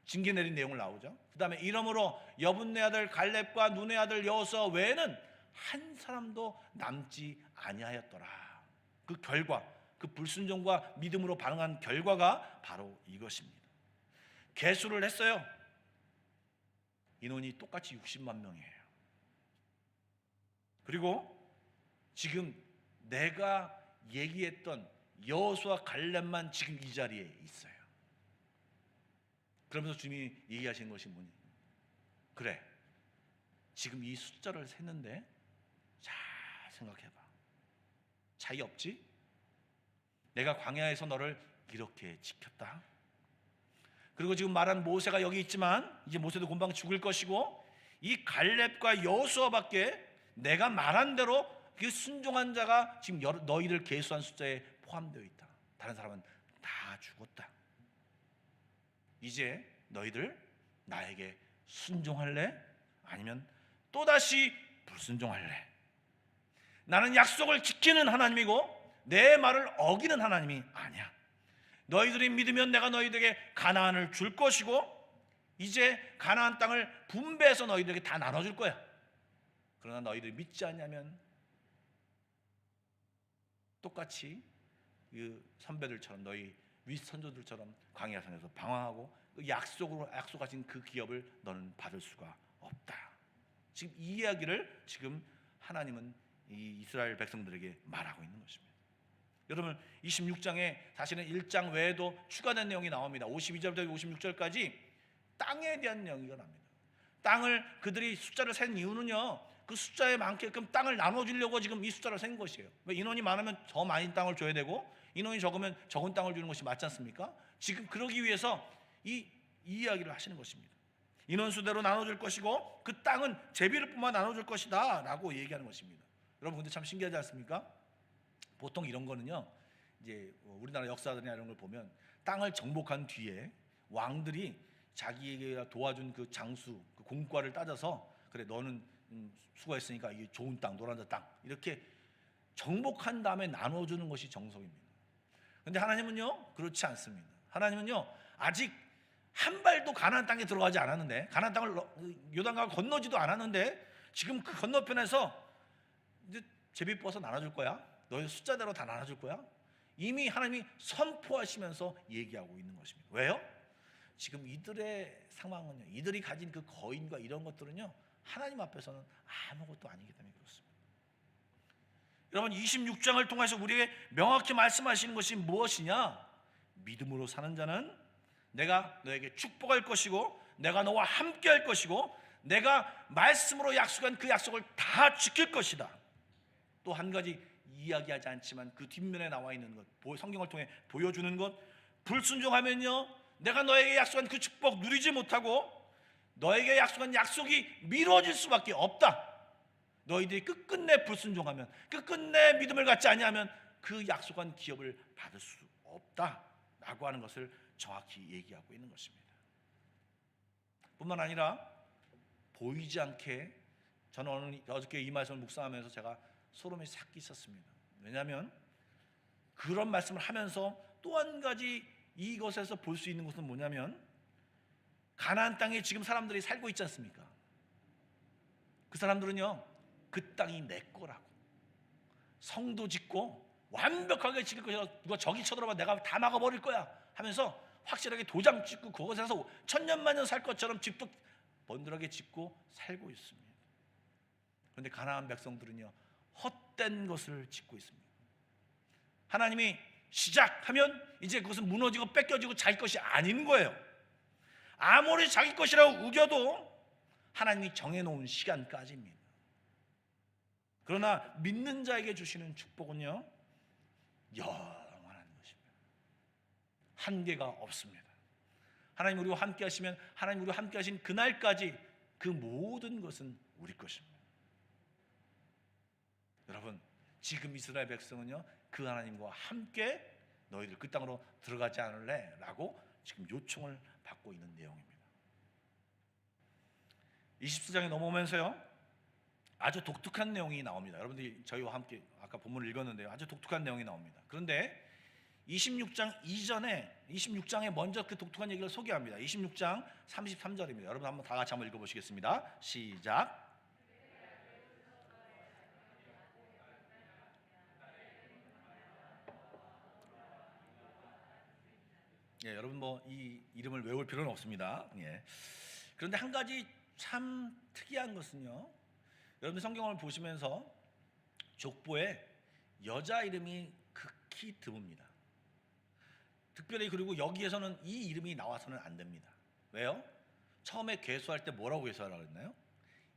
징계 내린 내용을 나오죠. 그 다음에 이러므로 여분네 아들 갈렙과 눈의 아들 여호수아 외에는 한 사람도 남지 아니하였더라. 그 결과, 그 불순종과 믿음으로 반응한 결과가 바로 이것입니다. 계수를 했어요. 인원이 똑같이 60만 명이에요. 그리고 지금 내가 얘기했던 여호수아 갈렙만 지금 이 자리에 있어요. 그러면서 주님이 얘기하시는 것이 뭐니? 그래, 지금 이 숫자를 셌는데 잘 생각해봐. 차이 없지? 내가 광야에서 너를 이렇게 지켰다. 그리고 지금 말한 모세가 여기 있지만 이제 모세도 금방 죽을 것이고 이 갈렙과 여호수아밖에 내가 말한 대로 그 순종한 자가 지금 너희를 계수한 숫자에 포함되어 있다. 다른 사람은 다 죽었다. 이제 너희들 나에게 순종할래? 아니면 또다시 불순종할래? 나는 약속을 지키는 하나님이고 내 말을 어기는 하나님이 아니야. 너희들이 믿으면 내가 너희들에게 가나안을 줄 것이고 이제 가나안 땅을 분배해서 너희들에게 다 나눠줄 거야. 그러나 너희들이 믿지 않냐면 똑같이 그 선배들처럼, 너희 윗선조들처럼 광야산에서 방황하고 약속하신 그 기업을 너는 받을 수가 없다. 지금 이 이야기를 지금 하나님은 이 이스라엘 백성들에게 말하고 있는 것입니다. 여러분, 26장에 사실은 1장 외에도 추가된 내용이 나옵니다. 52절부터 56절까지 땅에 대한 내용이 납니다. 땅을 그들이 숫자를 센 이유는요, 그 숫자에 많게끔 땅을 나눠주려고 지금 이 숫자를 센 것이에요. 인원이 많으면 더 많은 땅을 줘야 되고 인원이 적으면 적은 땅을 주는 것이 맞지 않습니까? 지금 그러기 위해서 이 이야기를 하시는 것입니다. 인원수대로 나눠줄 것이고 그 땅은 제비를 뽑아 나눠줄 것이다 라고 얘기하는 것입니다. 여러분, 근데 참 신기하지 않습니까? 보통 이런 거는요, 이제 우리나라 역사들이나 이런 걸 보면 땅을 정복한 뒤에 왕들이 자기에게 도와준 그 장수, 그 공과를 따져서 그래, 너는 수고했으니까 이게 좋은 땅, 노란자 땅, 이렇게 정복한 다음에 나눠주는 것이 정석입니다. 그런데 하나님은요 그렇지 않습니다. 하나님은요 아직 한 발도 가나안 땅에 들어가지 않았는데, 가나안 땅을 요단강을 건너지도 않았는데 지금 그 건너편에서 이제 제비뽑아서 나눠줄 거야. 너희 숫자대로 다 나눠줄 거야. 이미 하나님이 선포하시면서 얘기하고 있는 것입니다. 왜요? 지금 이들의 상황은요, 이들이 가진 그 거인과 이런 것들은요, 하나님 앞에서는 아무것도 아니기 때문에 그렇습니다. 여러분, 26장을 통해서 우리에게 명확히 말씀하시는 것이 무엇이냐? 믿음으로 사는 자는 내가 너에게 축복할 것이고 내가 너와 함께 할 것이고 내가 말씀으로 약속한 그 약속을 다 지킬 것이다. 또 한 가지 이야기하지 않지만 그 뒷면에 나와 있는 것, 성경을 통해 보여주는 것, 불순종하면요, 내가 너에게 약속한 그 축복 누리지 못하고 너에게 약속한 약속이 미뤄질 수밖에 없다. 너희들이 끝끝내 불순종하면, 끝끝내 믿음을 갖지 아니하면 그 약속한 기업을 받을 수 없다라고 하는 것을 정확히 얘기하고 있는 것입니다. 뿐만 아니라 보이지 않게, 저는 어저께 이 말씀을 묵상하면서 제가 소름이 싹 끼쳤습니다. 왜냐하면 그런 말씀을 하면서 또 한 가지 이것에서 볼 수 있는 것은 뭐냐면, 가나안 땅에 지금 사람들이 살고 있지 않습니까? 그 사람들은요, 그 땅이 내 거라고 성도 짓고 완벽하게 지킬 것이라, 누가 저기 쳐들어봐 내가 다 막아버릴 거야 하면서 확실하게 도장 찍고 그곳에서 천년만년 살 것처럼 집도 번들하게 짓고 살고 있습니다. 그런데 가나안 백성들은요, 헛된 것을 짓고 있습니다. 하나님이 시작하면 이제 그것은 무너지고 뺏겨지고 자기 것이 아닌 거예요. 아무리 자기 것이라고 우겨도 하나님이 정해놓은 시간까지입니다. 그러나 믿는 자에게 주시는 축복은요, 영원한 것입니다. 한계가 없습니다. 하나님 우리와 함께 하시면, 하나님 우리와 함께 하신 그날까지 그 모든 것은 우리 것입니다. 여러분, 지금 이스라엘 백성은요, 그 하나님과 함께 너희들 그 땅으로 들어가지 않을래? 라고 지금 요청을 받고 있는 내용입니다. 24장에 넘어오면서요, 아주 독특한 내용이 나옵니다. 여러분들이 저희와 함께 아까 본문을 읽었는데요, 아주 독특한 내용이 나옵니다. 그런데 26장 이전에, 26장에 먼저 그 독특한 얘기를 소개합니다. 26장 33절입니다. 여러분 한번 다 같이 한번 읽어보시겠습니다. 시작. 예, 여러분 뭐 이 이름을 외울 필요는 없습니다. 예. 그런데 한 가지 참 특이한 것은요, 여러분 성경을 보시면서 족보에 여자 이름이 극히 드뭅니다. 특별히, 그리고 여기에서는 이 이름이 나와서는 안 됩니다. 왜요? 처음에 계수할 때 뭐라고 계수하라고 했나요?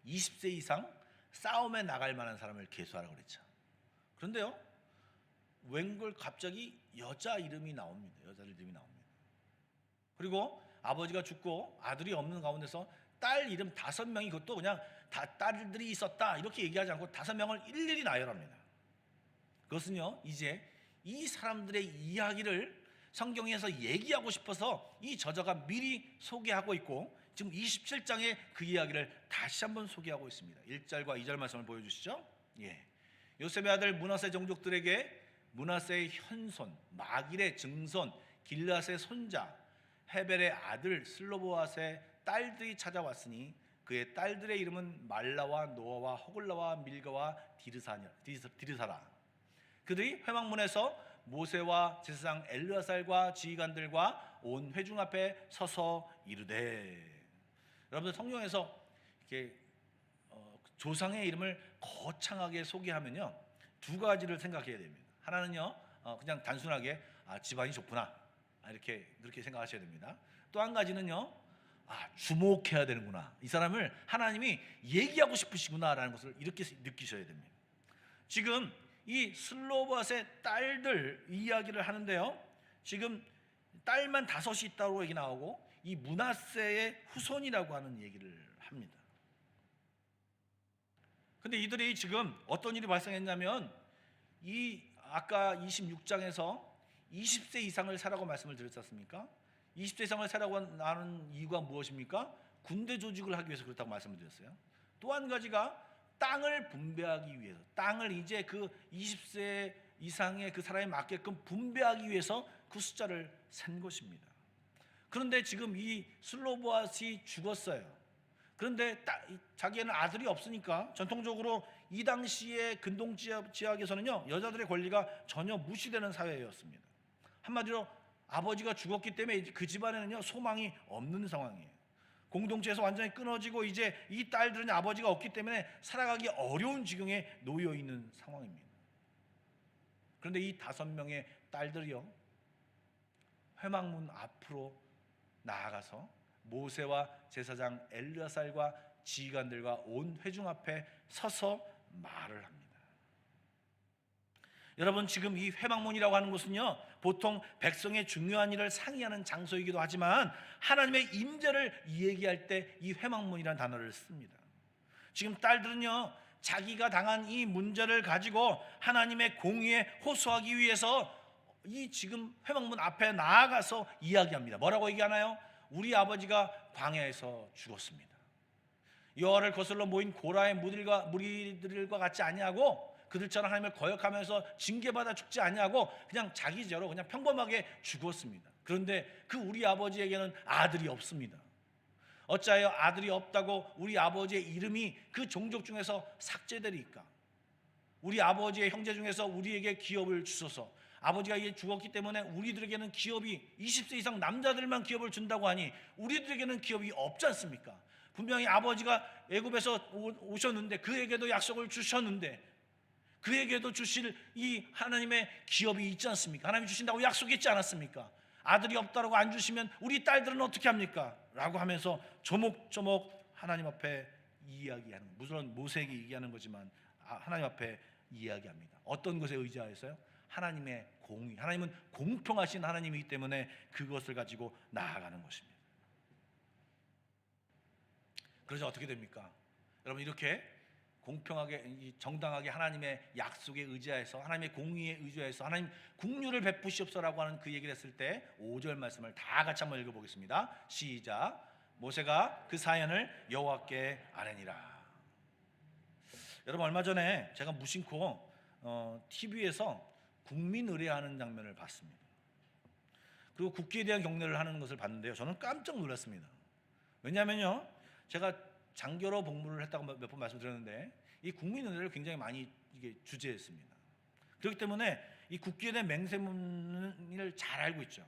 20세 이상 싸움에 나갈 만한 사람을 계수하라고 그랬죠. 그런데요, 웬걸 갑자기 여자 이름이 나옵니다. 여자 이름이 나옵니다. 그리고 아버지가 죽고 아들이 없는 가운데서 딸 이름 5명이, 그것도 그냥 다 딸들이 있었다 이렇게 얘기하지 않고 5명을 일일이 나열합니다. 그것은요, 이제 이 사람들의 이야기를 성경에서 얘기하고 싶어서 이 저자가 미리 소개하고 있고, 지금 27장에 그 이야기를 다시 한번 소개하고 있습니다. 1절과 2절 말씀을 보여주시죠. 예. 요셉의 아들 므낫세 종족들에게 므낫세의 현손, 마길의 증손, 길앗의 손자, 헤벨의 아들 슬로보앗의 딸들이 찾아왔으니 그의 딸들의 이름은 말라와 노아와 호글라와 밀가와 디르사라. 그들이 회막문에서 모세와 제사장 엘르아살과 지휘관들과 온 회중 앞에 서서 이르되. 여러분들 성경에서 이렇게 조상의 이름을 거창하게 소개하면요, 두 가지를 생각해야 됩니다. 하나는요, 그냥 단순하게 집안이 좋구나 그렇게 생각하셔야 됩니다. 또 한 가지는요, 주목해야 되는구나, 이 사람을 하나님이 얘기하고 싶으시구나라는 것을 이렇게 느끼셔야 됩니다. 지금 이 슬로밧의 딸들 이야기를 하는데요, 지금 딸만 5이 있다고 얘기 나오고 이 므낫세의 후손이라고 하는 얘기를 합니다. 근데 이들이 지금 어떤 일이 발생했냐면, 이 아까 26장에서 20세 이상을 사라고 말씀을 드렸지 않습니까? 20세 이상을 사라고 하는 이유가 무엇입니까? 군대 조직을 하기 위해서 그렇다고 말씀을 드렸어요. 또 한 가지가 땅을 분배하기 위해서, 땅을 이제 그 20세 이상의 그 사람이 맞게끔 분배하기 위해서 그 숫자를 센 것입니다. 그런데 지금 이 슬로보아스이 죽었어요. 그런데 자기는 아들이 없으니까 전통적으로 이 당시의 근동 지역에서는요, 여자들의 권리가 전혀 무시되는 사회였습니다. 한마디로 아버지가 죽었기 때문에 그 집안에는요 소망이 없는 상황이에요. 공동체에서 완전히 끊어지고 이제 이 딸들은 아버지가 없기 때문에 살아가기 어려운 지경에 놓여 있는 상황입니다. 그런데 이 5명의 딸들이요, 회막문 앞으로 나아가서 모세와 제사장 엘르아살과 지휘관들과 온 회중 앞에 서서 말을 합니다. 여러분, 지금 이 회막문이라고 하는 곳은요, 보통 백성의 중요한 일을 상의하는 장소이기도 하지만 하나님의 임재를 얘기할 때 이 회막문이라는 단어를 씁니다. 지금 딸들은요, 자기가 당한 이 문제를 가지고 하나님의 공의에 호소하기 위해서 이 지금 회막문 앞에 나아가서 이야기합니다. 뭐라고 얘기하나요? 우리 아버지가 광야에서 죽었습니다. 여호와를 거슬러 모인 고라의 무리들과 같지 아니하고 그들처럼 하나님을 거역하면서 징계받아 죽지 아니하고 그냥 자기 죄로 그냥 평범하게 죽었습니다. 그런데 그 우리 아버지에게는 아들이 없습니다. 어찌하여 아들이 없다고 우리 아버지의 이름이 그 종족 중에서 삭제되리까? 우리 아버지의 형제 중에서 우리에게 기업을 주소서. 아버지가 이제 죽었기 때문에 우리들에게는 기업이 20세 이상 남자들만 기업을 준다고 하니 우리들에게는 기업이 없지 않습니까? 분명히 아버지가 애굽에서 오셨는데 그에게도 약속을 주셨는데 그에게도 주실 이 하나님의 기업이 있지 않습니까? 하나님이 주신다고 약속했지 않았습니까? 아들이 없다고 안 주시면 우리 딸들은 어떻게 합니까? 라고 하면서 조목조목 하나님 앞에 이야기하는, 물론 모세에게 얘기하는 거지만 하나님 앞에 이야기합니다. 어떤 것에 의지하여서요? 하나님의 공의, 하나님은 공평하신 하나님이기 때문에 그것을 가지고 나아가는 것입니다. 그래서 어떻게 됩니까? 여러분, 이렇게 공평하게 정당하게 하나님의 약속에 의지해서 하나님의 공의에 의지해서 하나님 국류를 베푸시옵소서라고 하는 그 얘기를 했을 때 5절 말씀을 다 같이 한번 읽어보겠습니다. 시작. 모세가 그 사연을 여호와께 아뢰니라. 여러분, 얼마 전에 제가 무심코 TV에서 국민 의례하는 장면을 봤습니다. 그리고 국기에 대한 경례를 하는 것을 봤는데요, 저는 깜짝 놀랐습니다. 왜냐하면요, 제가 장교로 복무를 했다고 몇 번 말씀드렸는데 이 국민 의례를 굉장히 많이 이게 주재했습니다. 그렇기 때문에 이 국기에 대한 맹세문을 잘 알고 있죠.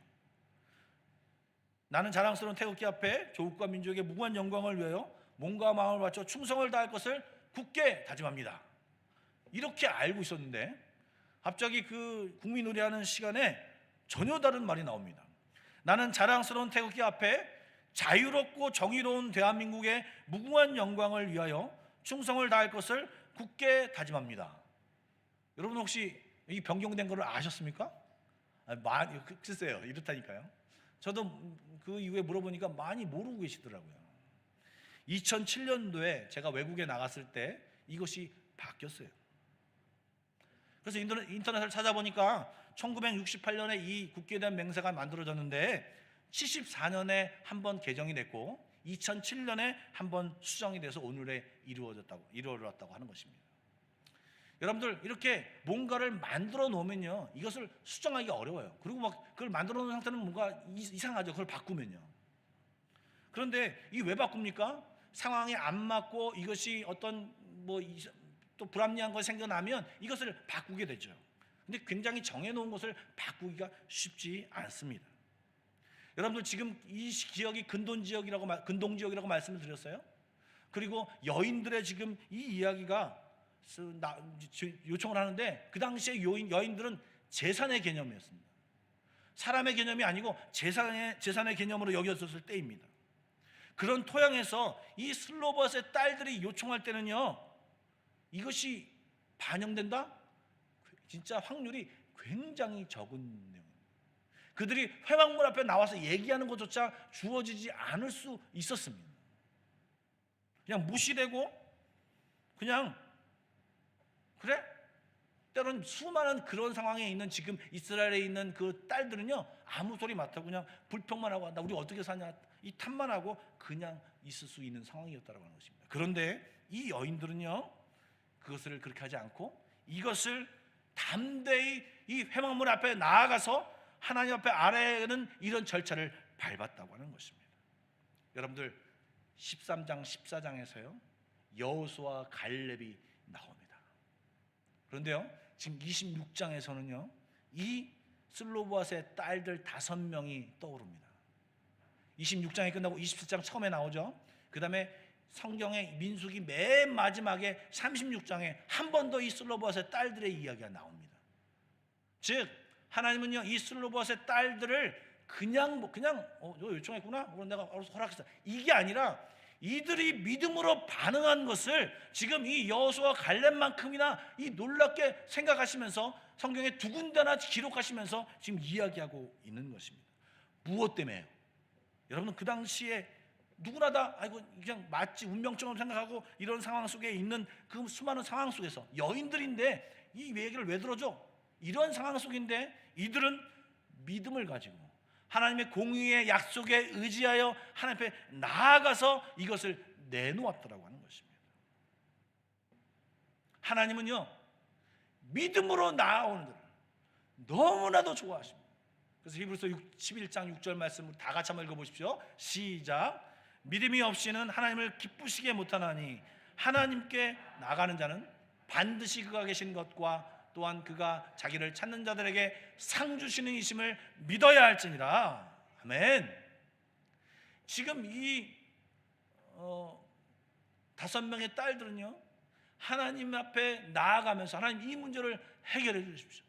나는 자랑스러운 태극기 앞에 조국과 민족의 무궁한 영광을 위하여 몸과 마음을 바쳐 충성을 다할 것을 굳게 다짐합니다. 이렇게 알고 있었는데 갑자기 그 국민 의례하는 시간에 전혀 다른 말이 나옵니다. 나는 자랑스러운 태극기 앞에 자유롭고 정의로운 대한민국의 무궁한 영광을 위하여 충성을 다할 것을 굳게 다짐합니다. 여러분, 혹시 이 변경된 것을 아셨습니까? 글쎄요, 이렇다니까요. 저도 그 이후에 물어보니까 많이 모르고 계시더라고요. 2007년도에 제가 외국에 나갔을 때 이것이 바뀌었어요. 그래서 인터넷을 찾아보니까 1968년에 이 국기에 대한 맹세가 만들어졌는데 74년에 한 번 개정이 됐고 2007년에 한 번 수정이 돼서 오늘에 이루어졌다고 하는 것입니다. 여러분들, 이렇게 뭔가를 만들어 놓으면요, 이것을 수정하기 어려워요. 그리고 막 그걸 만들어 놓은 상태는 뭔가 이상하죠. 그걸 바꾸면요. 그런데 이 왜 바꿉니까? 상황에 안 맞고 이것이 어떤 또 불합리한 것이 생겨나면 이것을 바꾸게 되죠. 근데 굉장히 정해놓은 것을 바꾸기가 쉽지 않습니다. 여러분들, 지금 이 지역이 근동 지역이라고 말씀을 드렸어요. 그리고 여인들의 지금 이 이야기가 요청을 하는데 그 당시에 여인들은 재산의 개념이었습니다. 사람의 개념이 아니고 재산의 개념으로 여겨졌을 때입니다. 그런 토양에서 이 슬로보아스의 딸들이 요청할 때는요, 이것이 반영된다? 진짜 확률이 굉장히 적은 내용입니다. 그들이 회막문 앞에 나와서 얘기하는 것조차 주어지지 않을 수 있었습니다. 그냥 무시되고 그냥 그래? 때로는 수많은 그런 상황에 있는 지금 이스라엘에 있는 그 딸들은요, 아무 소리 맡고 그냥 불평만 하고 나 우리 어떻게 사냐 이 탓만 하고 그냥 있을 수 있는 상황이었다고 하는 것입니다. 그런데 이 여인들은요, 그것을 그렇게 하지 않고 이것을 담대히 이 회막문 앞에 나아가서 하나님 앞에 아뢰는 이런 절차를 밟았다고 하는 것입니다. 여러분들 13장 14장에서요 여호수아와 갈렙이 나옵니다. 그런데요 지금 26장에서는요 이 슬로보앗의 딸들 5명이 떠오릅니다. 26장이 끝나고 27장 처음에 나오죠. 그 다음에 성경의 민수기 맨 마지막에 36장에 한 번 더 이 슬로보앗의 딸들의 이야기가 나옵니다. 즉 하나님은요 이 슬로보앗의 딸들을 그냥 너 요청했구나? 그럼 내가 알아서 허락했어. 이게 아니라 이들이 믿음으로 반응한 것을 지금 이 여호수아 갈렙만큼이나 이 놀랍게 생각하시면서 성경에 2군데나 기록하시면서 지금 이야기하고 있는 것입니다. 무엇 때문에요? 여러분 그 당시에 누구나 다 아이고 그냥 마치 운명처럼 생각하고 이런 상황 속에 있는 그 수많은 상황 속에서 여인들인데 이 얘기를 왜 들어줘? 이런 상황 속인데 이들은 믿음을 가지고 하나님의 공의의 약속에 의지하여 하나님 앞에 나아가서 이것을 내놓았더라고 하는 것입니다. 하나님은요 믿음으로 나아오는 자를 너무나도 좋아하십니다. 그래서 히브리서 11장 6절 말씀을 다 같이 한번 읽어보십시오. 시작. 믿음이 없이는 하나님을 기쁘시게 못하나니 하나님께 나가는 자는 반드시 그가 계신 것과 또한 그가 자기를 찾는 자들에게 상 주시는 이심을 믿어야 할지니라. 아멘. 지금 이 5명의 딸들은요 하나님 앞에 나아가면서 하나님 이 문제를 해결해 주십시오.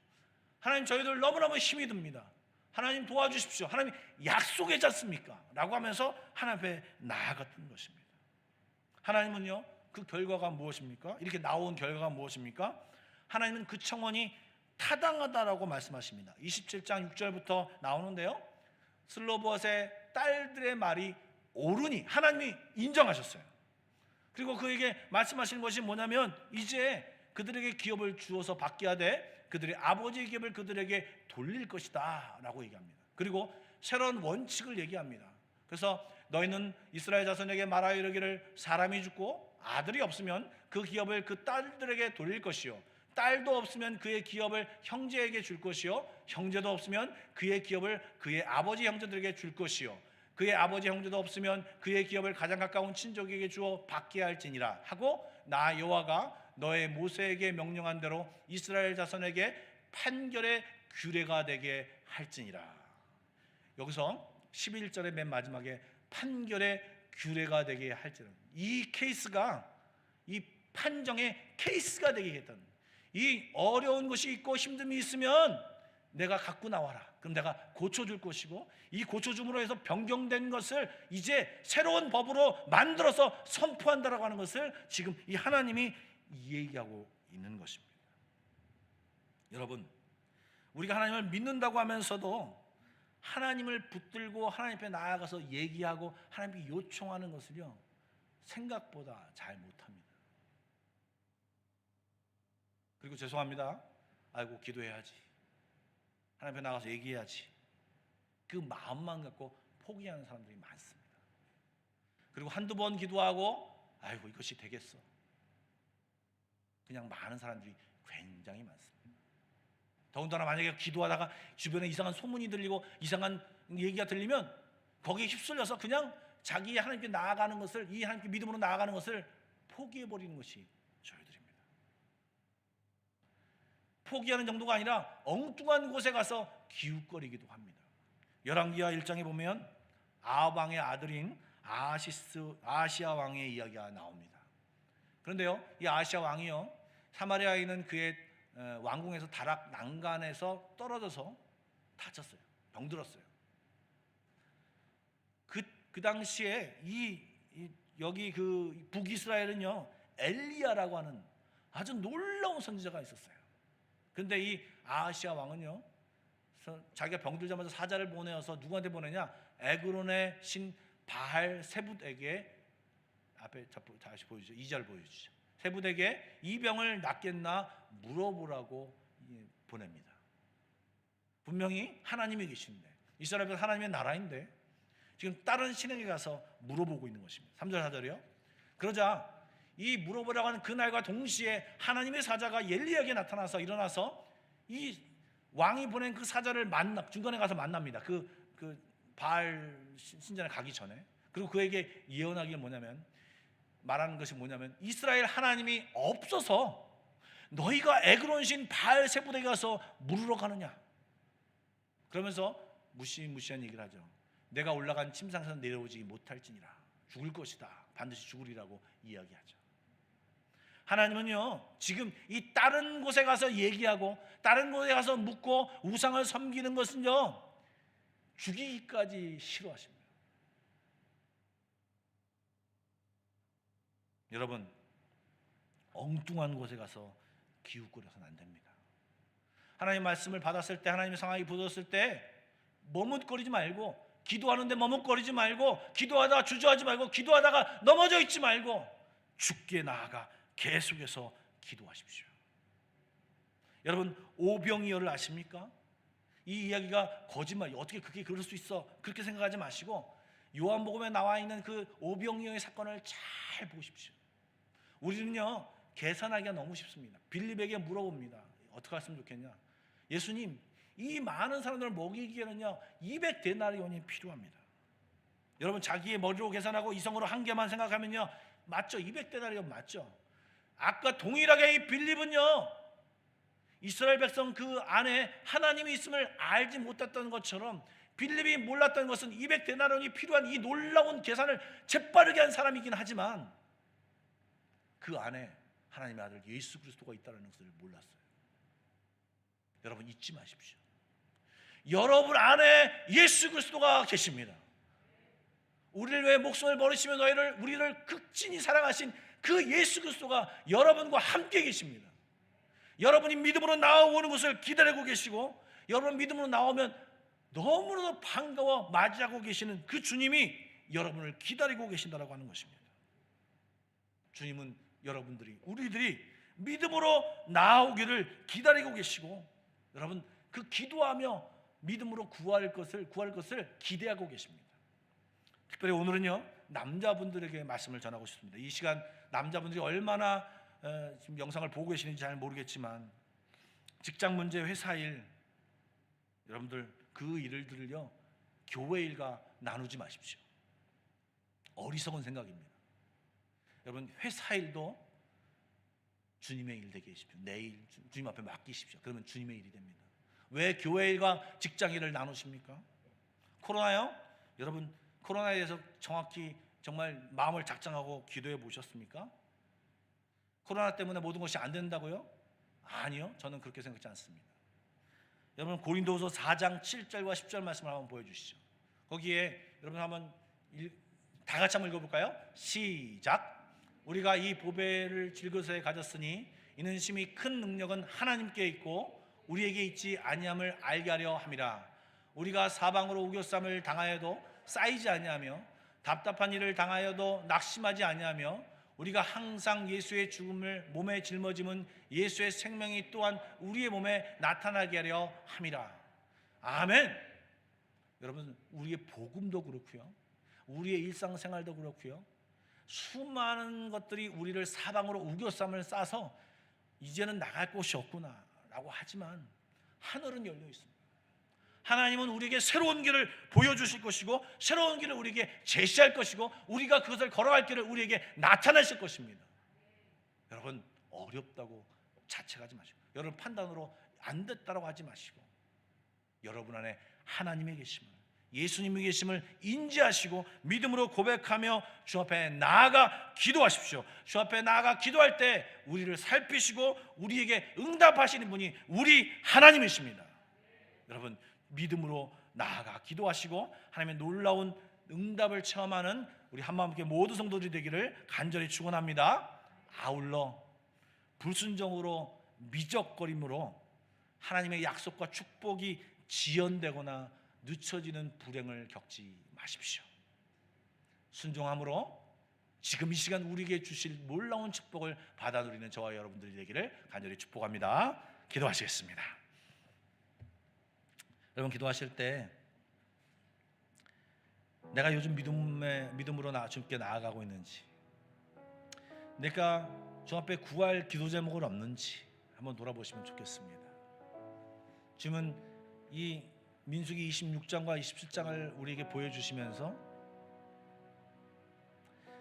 하나님 저희들 너무너무 힘이 듭니다. 하나님 도와주십시오. 하나님 약속했지 않습니까? 라고 하면서 하나님 앞에 나아갔던 것입니다. 하나님은요 그 결과가 무엇입니까? 이렇게 나온 결과가 무엇입니까? 하나님은 그 청원이 타당하다라고 말씀하십니다. 27장 6절부터 나오는데요 슬로보앗의 딸들의 말이 옳으니 하나님이 인정하셨어요. 그리고 그에게 말씀하시는 것이 뭐냐면 이제 그들에게 기업을 주어서 받게 하되 그들의 아버지의 기업을 그들에게 돌릴 것이다 라고 얘기합니다. 그리고 새로운 원칙을 얘기합니다. 그래서 너희는 이스라엘 자손에게 말하여 이르기를 사람이 죽고 아들이 없으면 그 기업을 그 딸들에게 돌릴 것이요 딸도 없으면 그의 기업을 형제에게 줄 것이요 형제도 없으면 그의 기업을 그의 아버지 형제들에게 줄 것이요 그의 아버지 형제도 없으면 그의 기업을 가장 가까운 친족에게 주어 받게 할지니라 하고 나 여호와가 너의 모세에게 명령한 대로 이스라엘 자손에게 판결의 규례가 되게 할지니라. 여기서 11절의 맨 마지막에 판결의 규례가 되게 할지니라. 이 케이스가 이 판정의 케이스가 되겠다는, 이 어려운 것이 있고 힘듦이 있으면 내가 갖고 나와라. 그럼 내가 고쳐줄 것이고 이 고쳐줌으로 해서 변경된 것을 이제 새로운 법으로 만들어서 선포한다라고 하는 것을 지금 이 하나님이 얘기하고 있는 것입니다. 여러분, 우리가 하나님을 믿는다고 하면서도 하나님을 붙들고 하나님 앞에 나아가서 얘기하고 하나님께 요청하는 것을요 생각보다 잘 못합니다. 그리고 죄송합니다. 아이고 기도해야지, 하나님 앞에 나가서 얘기해야지, 그 마음만 갖고 포기하는 사람들이 많습니다. 그리고 한두 번 기도하고 아이고 이것이 되겠어, 그냥 많은 사람들이 굉장히 많습니다. 더군다나 만약에 기도하다가 주변에 이상한 소문이 들리고 이상한 얘기가 들리면 거기에 휩쓸려서 그냥 자기 하나님께 나아가는 것을, 이 하나님께 믿음으로 나아가는 것을 포기해버리는 것이 저희들입니다. 포기하는 정도가 아니라 엉뚱한 곳에 가서 기웃거리기도 합니다. 열왕기하 1장에 보면 아합 왕의 아들인 아시아 왕의 이야기가 나옵니다. 그런데요, 이 아시아 왕이요 사마리아에 있는 그의 왕궁에서 다락 난간에서 떨어져서 다쳤어요. 병들었어요. 그 당시에 여기 그 북이스라엘은요 엘리야라고 하는 아주 놀라운 선지자가 있었어요. 그런데 이 아하시아 왕은요 자기가 병들자마자 사자를 보내어서 누구한테 보내냐, 에그론의 신 바알 세붓에게, 앞에 다시 보여주죠. 2절 보여주죠. 세붓에게 이 병을 낫겠나 물어보라고 보냅니다. 분명히 하나님이 계신데, 이스라엘은 하나님의 나라인데 지금 다른 신에게 가서 물어보고 있는 것입니다. 3절 4절이요. 그러자 이 물어보라고 하는 그날과 동시에 하나님의 사자가 엘리야에게 나타나서 일어나서 이 왕이 보낸 그 사자를 중간에 가서 만납니다. 그 바알 신전에 가기 전에, 그리고 그에게 예언하기 뭐냐면, 말하는 것이 뭐냐면, 이스라엘 하나님이 없어서 너희가 에그론 신 바알 세부대에 가서 물으러 가느냐, 그러면서 무시무시한 얘기를 하죠. 내가 올라간 침상에서 내려오지 못할지니라, 죽을 것이다, 반드시 죽으리라고 이야기하죠. 하나님은요, 지금 이 다른 곳에 가서 얘기하고 다른 곳에 가서 묻고 우상을 섬기는 것은요, 죽이기까지 싫어하십니다. 여러분, 엉뚱한 곳에 가서 기웃거려서는 안 됩니다. 하나님 말씀을 받았을 때, 하나님의 상황이 부어졌을 때 머뭇거리지 말고, 기도하는데 머뭇거리지 말고, 기도하다가 주저하지 말고, 기도하다가 넘어져 있지 말고 주께 나아가 계속해서 기도하십시오. 여러분, 오병이어를 아십니까? 이 이야기가 거짓말, 어떻게 그게 그럴 수 있어, 그렇게 생각하지 마시고 요한복음에 나와 있는 그 오병이어의 사건을 잘 보십시오. 우리는요, 계산하기가 너무 쉽습니다. 빌립에게 물어봅니다. 어떻게 했으면 좋겠냐? 예수님, 이 많은 사람들을 먹이기에는요 200데나리온이 필요합니다. 여러분, 자기의 머리로 계산하고 이성으로 한 개만 생각하면요, 맞죠? 200데나리온 맞죠? 아까 동일하게 이 빌립은요, 이스라엘 백성 그 안에 하나님이 있음을 알지 못했던 것처럼, 빌립이 몰랐던 것은 200데나리온이 필요한 이 놀라운 계산을 재빠르게 한 사람이긴 하지만 그 안에 하나님의 아들 예수 그리스도가 있다는 것을 몰랐어요. 여러분, 잊지 마십시오. 여러분 안에 예수 그리스도가 계십니다. 우리를 위해 목숨을 버리시며 우리를 극진히 사랑하신 그 예수 그리스도가 여러분과 함께 계십니다. 여러분이 믿음으로 나오는 것을 기다리고 계시고, 여러분 믿음으로 나오면 너무나도 반가워 맞이하고 계시는 그 주님이 여러분을 기다리고 계신다라고 하는 것입니다. 주님은 우리들이 믿음으로 나오기를 기다리고 계시고, 여러분 그 기도하며 믿음으로 구할 것을 기대하고 계십니다. 특별히 오늘은요, 남자분들에게 말씀을 전하고 싶습니다. 이 시간 남자분들이 얼마나 지금 영상을 보고 계시는지 잘 모르겠지만, 직장 문제, 회사 일, 여러분들 그 일들을요 교회 일과 나누지 마십시오. 어리석은 생각입니다. 여러분, 회사 일도 주님의 일 되게 하십시오. 내일 주님 앞에 맡기십시오. 그러면 주님의 일이 됩니다. 왜 교회 일과 직장 일을 나누십니까? 코로나요? 여러분, 코로나에 대해서 정확히 정말 마음을 작정하고 기도해 보셨습니까? 코로나 때문에 모든 것이 안 된다고요? 아니요, 저는 그렇게 생각하지 않습니다. 여러분, 고린도후서 4장 7절과 10절 말씀을 한번 보여주시죠. 거기에 여러분 한번 다 같이 한번 읽어볼까요? 시작. 우리가 이 보배를 질그릇에 가졌으니 이는 심히 큰 능력은 하나님께 있고 우리에게 있지 아니함을 알게 하려 함이라. 우리가 사방으로 우겨쌈을 당하여도 쌓이지 아니하며 답답한 일을 당하여도 낙심하지 아니하며 우리가 항상 예수의 죽음을 몸에 짊어짐은 예수의 생명이 또한 우리의 몸에 나타나게 하려 함이라. 아멘. 여러분, 우리의 복음도 그렇고요, 우리의 일상생활도 그렇고요, 수많은 것들이 우리를 사방으로 우겨쌈을 싸서 이제는 나갈 곳이 없구나 라고 하지만 하늘은 열려 있습니다. 하나님은 우리에게 새로운 길을 보여주실 것이고, 새로운 길을 우리에게 제시할 것이고, 우리가 그것을 걸어갈 길을 우리에게 나타내실 것입니다. 여러분, 어렵다고 자책하지 마시고, 여러분 판단으로 안 됐다고 하지 마시고, 여러분 안에 하나님의 계심을, 예수님의 계심을 인지하시고 믿음으로 고백하며 주 앞에 나아가 기도하십시오. 주 앞에 나아가 기도할 때 우리를 살피시고 우리에게 응답하시는 분이 우리 하나님이십니다. 여러분, 믿음으로 나아가 기도하시고 하나님의 놀라운 응답을 체험하는 우리 한마음께 모든 성도들이 되기를 간절히 축원합니다. 아울러 불순종으로 미적거림으로 하나님의 약속과 축복이 지연되거나 늦춰지는 불행을 겪지 마십시오. 순종함으로 지금 이 시간 우리에게 주실 놀라운 축복을 받아 누리는 저와 여러분들이 되기를 간절히 축복합니다. 기도하시겠습니다. 여러분, 기도하실 때 내가 요즘 믿음으로 주님께 나아가고 있는지, 내가 주 앞에 구할 기도 제목은 없는지 한번 돌아보시면 좋겠습니다. 주님은 이 민수기 26장과 27장을 우리에게 보여주시면서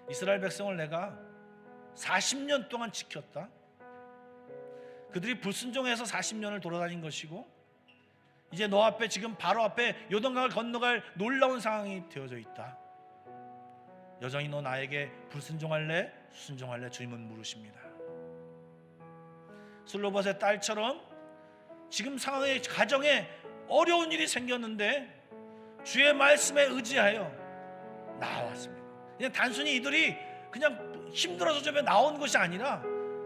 이스라엘 백성을 내가 40년 동안 지켰다. 그들이 불순종해서 40년을 돌아다닌 것이고 이제 너 앞에 지금 바로 앞에 요단강을 건너갈 놀라운 상황이 되어져 있다. 여전히 너 나에게 불순종할래? 순종할래? 주님은 물으십니다. 슬로봇의 딸처럼 지금 상황에 가정에 어려운 일이 생겼는데 주의 말씀에 의지하여 나왔습니다. 그냥 단순히 이들이 그냥 힘들어서 좀 나온 것이 아니라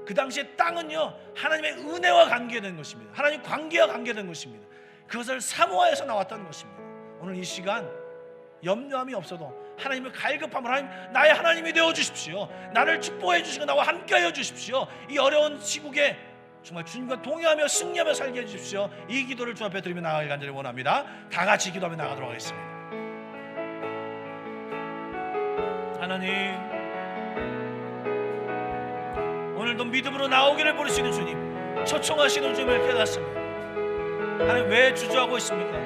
그 당시에 땅은요 하나님의 은혜와 관계된 것입니다. 하나님 관계와 관계된 것입니다. 그것을 사모하여서 나왔다는 것입니다. 오늘 이 시간 염려함이 없어도 하나님을 갈급함으로 하나님, 나의 하나님이 되어 주십시오. 나를 축복해 주시고 나와 함께하여 주십시오. 이 어려운 시국에 정말 주님과 동의하며 승리하며 살게 해주십시오. 이 기도를 주 앞에 드리며 나아가길 간절히 원합니다. 다 같이 기도하며 나가도록 하겠습니다. 하나님, 오늘도 믿음으로 나오기를 부르시는 주님, 초청하시는 주님을 깨닫습니다. 하나님, 왜 주저하고 있습니까?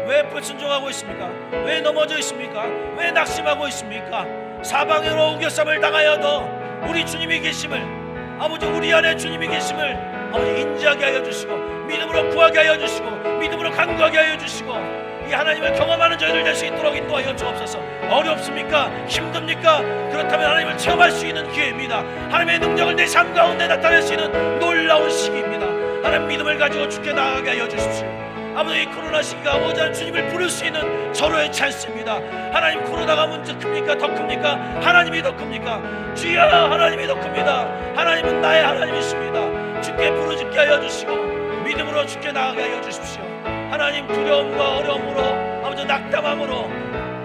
왜 불순종하고 있습니까? 왜 넘어져 있습니까? 왜 낙심하고 있습니까? 사방으로 우겨쌈을 당하여도 우리 주님이 계심을, 아버지 우리 안에 주님이 계심을 아버지 인지하게 하여 주시고 믿음으로 구하게 하여 주시고 믿음으로 간구하게 하여 주시고 이 하나님을 경험하는 저희들 될 수 있도록 인도하여 주옵소서. 어렵습니까? 힘듭니까? 그렇다면 하나님을 체험할 수 있는 기회입니다. 하나님의 능력을 내 삶 가운데 나타낼 수 있는 놀라운 시기입니다. 하나님 믿음을 가지고 주께 나아가게 하여 주십시오. 아버지 이 코로나 시기가 오자는 주님을 부를 수 있는 절호의 찬스입니다. 하나님, 코로나가 문제 큽니까? 더 큽니까? 하나님이 더 큽니까? 주여, 하나님이 더 큽니다. 하나님은 나의 하나님이십니다. 주께 부르짖게 하여 주시고 믿음으로 주께 나아가게 하여 주십시오. 하나님, 두려움과 어려움으로 아버지 낙담함으로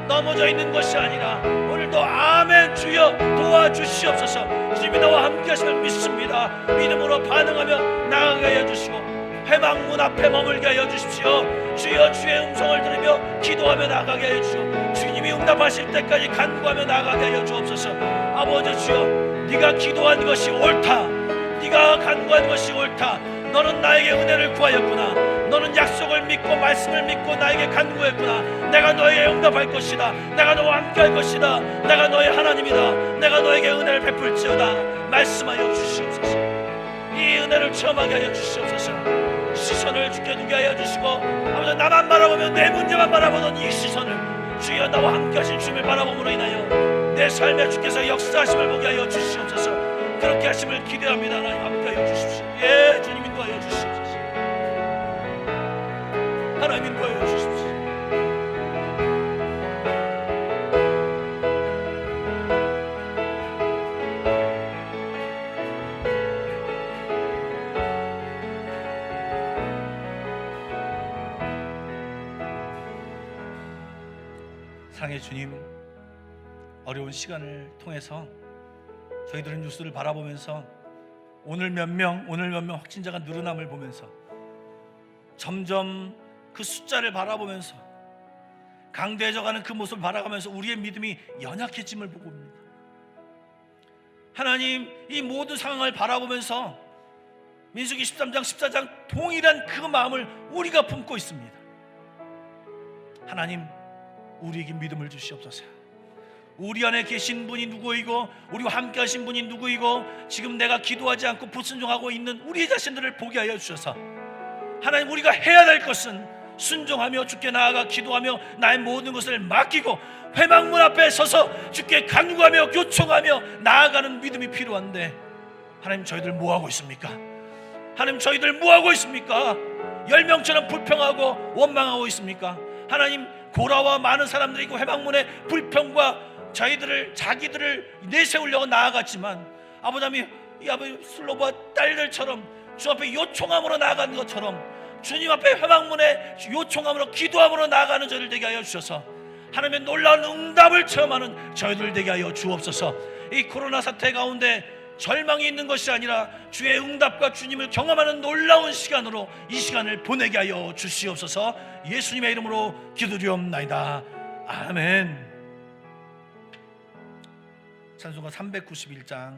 넘어져 있는 것이 아니라 오늘도 아멘 주여 도와주시옵소서. 주님이 나와 함께 하심을 믿습니다. 믿음으로 반응하며 나아가게 하여 주시고 회망문 앞에 머물게 하여 주십시오. 주여, 주의 음성을 들으며 기도하며 나아가게 하여 주시고 주님이 응답하실 때까지 간구하며 나아가게 하여 주옵소서. 아버지 주여, 네가 기도한 것이 옳다. 네가 간구한 것이 옳다. 너는 나에게 은혜를 구하였구나. 너는 약속을 믿고 말씀을 믿고 나에게 간구했구나. 내가 너에게 응답할 것이다. 내가 너와 함께할 것이다. 내가 너의 하나님이다. 내가 너에게 은혜를 베풀지어다. 말씀하여 주시옵소서. 이 은혜를 체험하게 하여 주시옵소서. 시선을 주께 두게 하여 주시고 아버지, 나만 바라보면 내 문제만 바라보던 이 시선을 주여 나와 함께 하신 주님을 바라봄으로 인하여 내 삶에 주께서 역사하심을 보게 하여 주시옵소서. 그렇게 하심을 기대합니다. 하나님, 함께 하여 주십시오. 예, 주님 인도하여 주시옵소서. 하나님 인도하여 주십시오. 사랑의 주님, 어려운 시간을 통해서 저희들은 뉴스를 바라보면서 오늘 몇 명 확진자가 늘어남을 보면서 점점 그 숫자를 바라보면서 강대해져가는 그 모습을 바라가면서 우리의 믿음이 연약해짐을 보고 옵니다. 하나님, 이 모든 상황을 바라보면서 민수기 13장 14장 동일한 그 마음을 우리가 품고 있습니다. 하나님, 우리에게 믿음을 주시옵소서. 우리 안에 계신 분이 누구이고 우리와 함께 하신 분이 누구이고 지금 내가 기도하지 않고 불순종하고 있는 우리 자신들을 보게 하여 주셔서 하나님, 우리가 해야 될 것은 순종하며 주께 나아가 기도하며 나의 모든 것을 맡기고 회망문 앞에 서서 주께 간구하며 요청하며 나아가는 믿음이 필요한데, 하나님, 저희들 뭐하고 있습니까? 하나님, 저희들 뭐하고 있습니까? 열명처럼 불평하고 원망하고 있습니까? 하나님, 고라와 많은 사람들이 있고 회망문의 불평과 자기들을 내세우려고 나아갔지만 아버지, 이 아버지 슬로봇 딸들처럼 주 앞에 요청함으로 나아가는 것처럼 주님 앞에 회망문에 요청함으로 기도함으로 나아가는 저희들 되게 하여 주셔서 하나님의 놀라운 응답을 체험하는 저희들 되게 하여 주옵소서. 이 코로나 사태 가운데 절망이 있는 것이 아니라 주의 응답과 주님을 경험하는 놀라운 시간으로 이 시간을 보내게 하여 주시옵소서. 예수님의 이름으로 기도드리옵나이다. 아멘. 찬송가 391장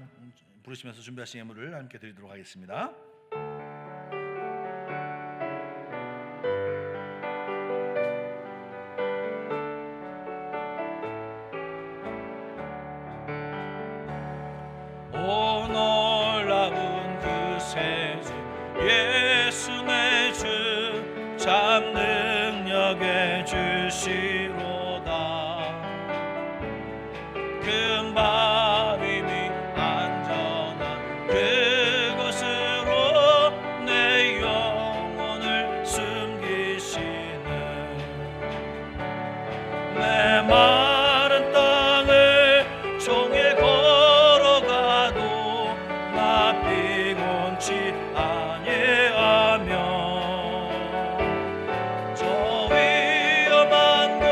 부르시면서 준비하신 예물을 함께 드리도록 하겠습니다. 구세주 예수 내 주 참 능력의 주시로다. 금바위 위 안전한 그곳으로 내 영혼을 숨기시는 내 마른 땅을 종일 걸어가도 나 피곤치 아니하며 저 위험한 곳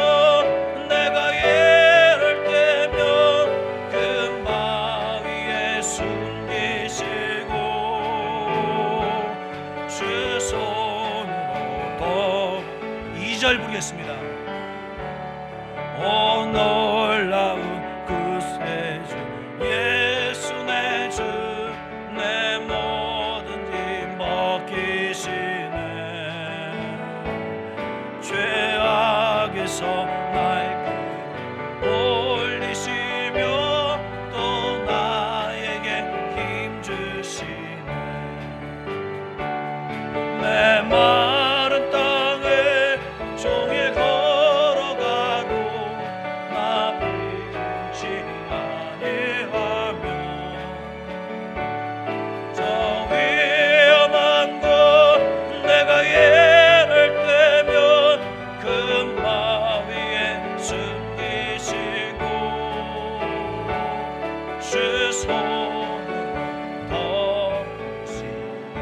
내가 예를 때면 금바위에 숨기시고 주 손으로 더 2절 부르겠습니다. 오 놀라운 구세주 예수 내 주 내 뭐든지 먹히시네. 죄악에서 날 끌어올리시며 또 나에게 힘 주시네. 내 마른 땅에 종일 걸어가도 나 피곤치 아니하며 저 위험한 곳 내가 예를 때면 금바위에 숨기시고 주 손을 덮으시네.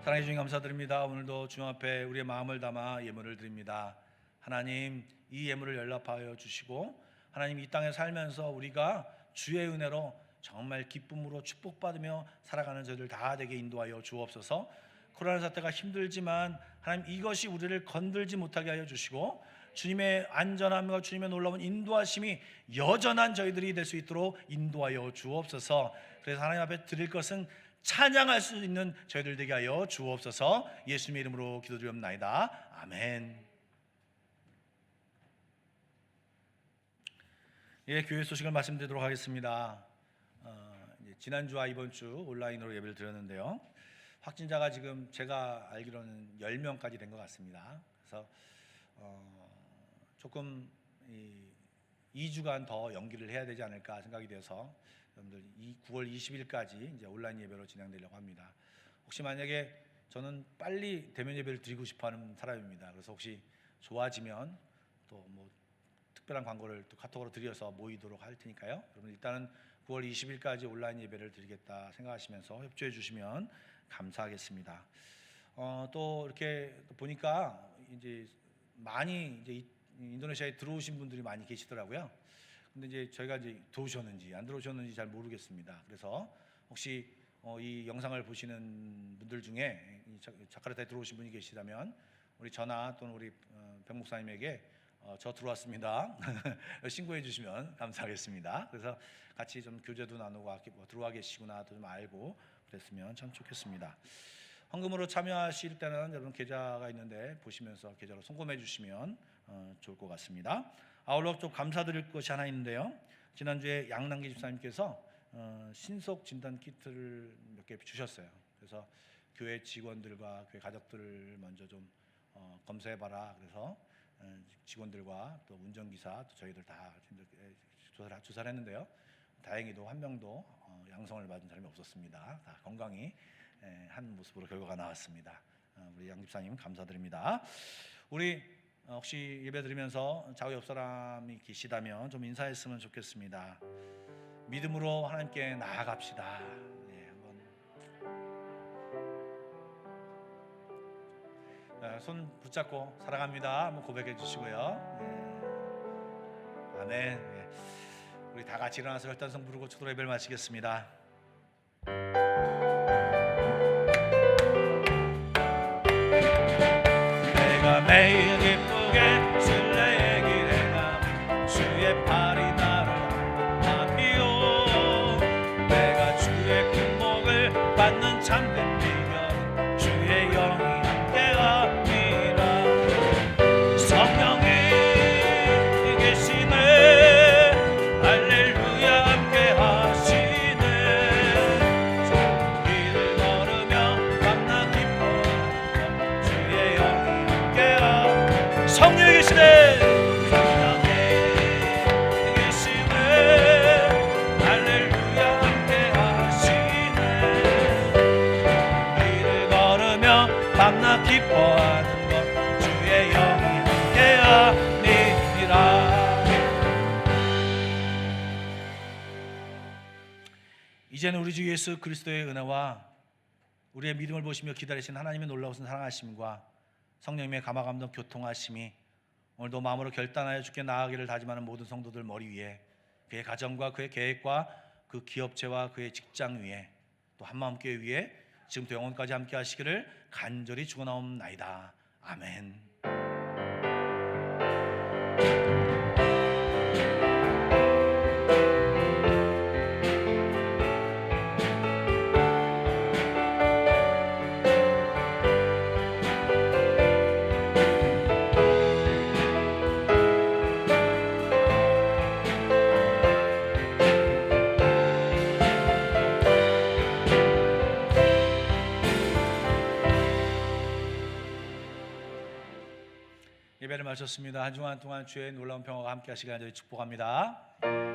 사랑해 주님 감사드립니다. 오늘도 주님 앞에 우리의 마음을 담아 예물을 드립니다. 하나님, 이 예물을 연락하여 주시고 하나님, 이 땅에 살면서 우리가 주의 은혜로 정말 기쁨으로 축복받으며 살아가는 저희들 다 되게 인도하여 주옵소서. 코로나 사태가 힘들지만 하나님, 이것이 우리를 건들지 못하게 하여 주시고 주님의 안전함과 주님의 놀라운 인도하심이 여전한 저희들이 될 수 있도록 인도하여 주옵소서. 그래서 하나님 앞에 드릴 것은 찬양할 수 있는 저희들 되게 하여 주옵소서. 예수님의 이름으로 기도드리옵나이다. 아멘. 예, 교회 소식을 말씀드리도록 하겠습니다. 지난주와 이번 주 온라인으로 예배를 드렸는데요. 확진자가 지금 제가 알기로는 10명까지 된 것 같습니다. 그래서 조금 2주간 더 연기를 해야 되지 않을까 생각이 돼서 여러분들 9월 20일까지 이제 온라인 예배로 진행되려고 합니다. 혹시 만약에 저는 빨리 대면 예배를 드리고 싶어하는 사람입니다. 그래서 혹시 좋아지면 또 뭐 특별한 광고를 또 카톡으로 드려서 모이도록 할 테니까요. 여러분 일단은 9월 20일까지 온라인 예배를 드리겠다 생각하시면서 협조해 주시면 감사하겠습니다. 또 이렇게 보니까 이제 많이 이제 인도네시아에 들어오신 분들이 많이 계시더라고요. 근데 이제 저희가 이제 들어오셨는지 안 들어오셨는지 잘 모르겠습니다. 그래서 혹시 이 영상을 보시는 분들 중에 자카르타에 들어오신 분이 계시다면 우리 저나 또는 우리 백 목사님에게 저 들어왔습니다 신고해 주시면 감사하겠습니다. 그래서 같이 좀 교제도 나누고 들어와 계시구나도 좀 알고 그랬으면 참 좋겠습니다. 헌금으로 참여하실 때는 여러분 계좌가 있는데 보시면서 계좌로 송금해 주시면 좋을 것 같습니다. 아울러 좀 감사드릴 것이 하나 있는데요. 지난주에 양남기 집사님께서 신속 진단 키트를 몇 개 주셨어요. 그래서 교회 직원들과 교회 가족들을 먼저 좀 검사해봐라. 그래서 직원들과 또 운전기사 또 저희들 다 조사를 했는데요. 다행히도 한 명도 양성을 받은 사람이 없었습니다. 다 건강히 한 모습으로 결과가 나왔습니다. 우리 양 집사님 감사드립니다. 우리 혹시 예배 드리면서 좌우 옆 사람이 계시다면 좀 인사했으면 좋겠습니다. 믿음으로 하나님께 나아갑시다. 네, 한번 손 붙잡고 사랑합니다 한번 고백해 주시고요. 네. 아멘. 네. 우리 다 같이 일어나서 혈단성 부르고 초도 예배를 마치겠습니다. 내가 매일 기쁘게 순례의 길 행함 주의 팔이 나를 안하며 내가 주의 금목을 받는 참된 비결 주의 영이 함께함이라. 성령이 계시네 할렐루야 함께하시네 내가 기뻐하는 것 주의 영이 함께하니라. 이제는 우리 주 예수 그리스도의 은혜와 우리의 믿음을 보시며 기다리신 하나님의 놀라우신 사랑하심과 성령님의 감화감동 교통하심이 오늘도 마음으로 결단하여 주께 나아가기를 다짐하는 모든 성도들 머리 위에, 그의 가정과 그의 계획과 그 기업체와 그의 직장 위에, 또 한마음교회 위에 지금부터 영원까지 함께 하시기를 간절히 축원하옵나이다. 아멘. 예배를 마쳤습니다. 한 주간 동안 주의 놀라운 평화가 함께 하시길 간절히 축복합니다.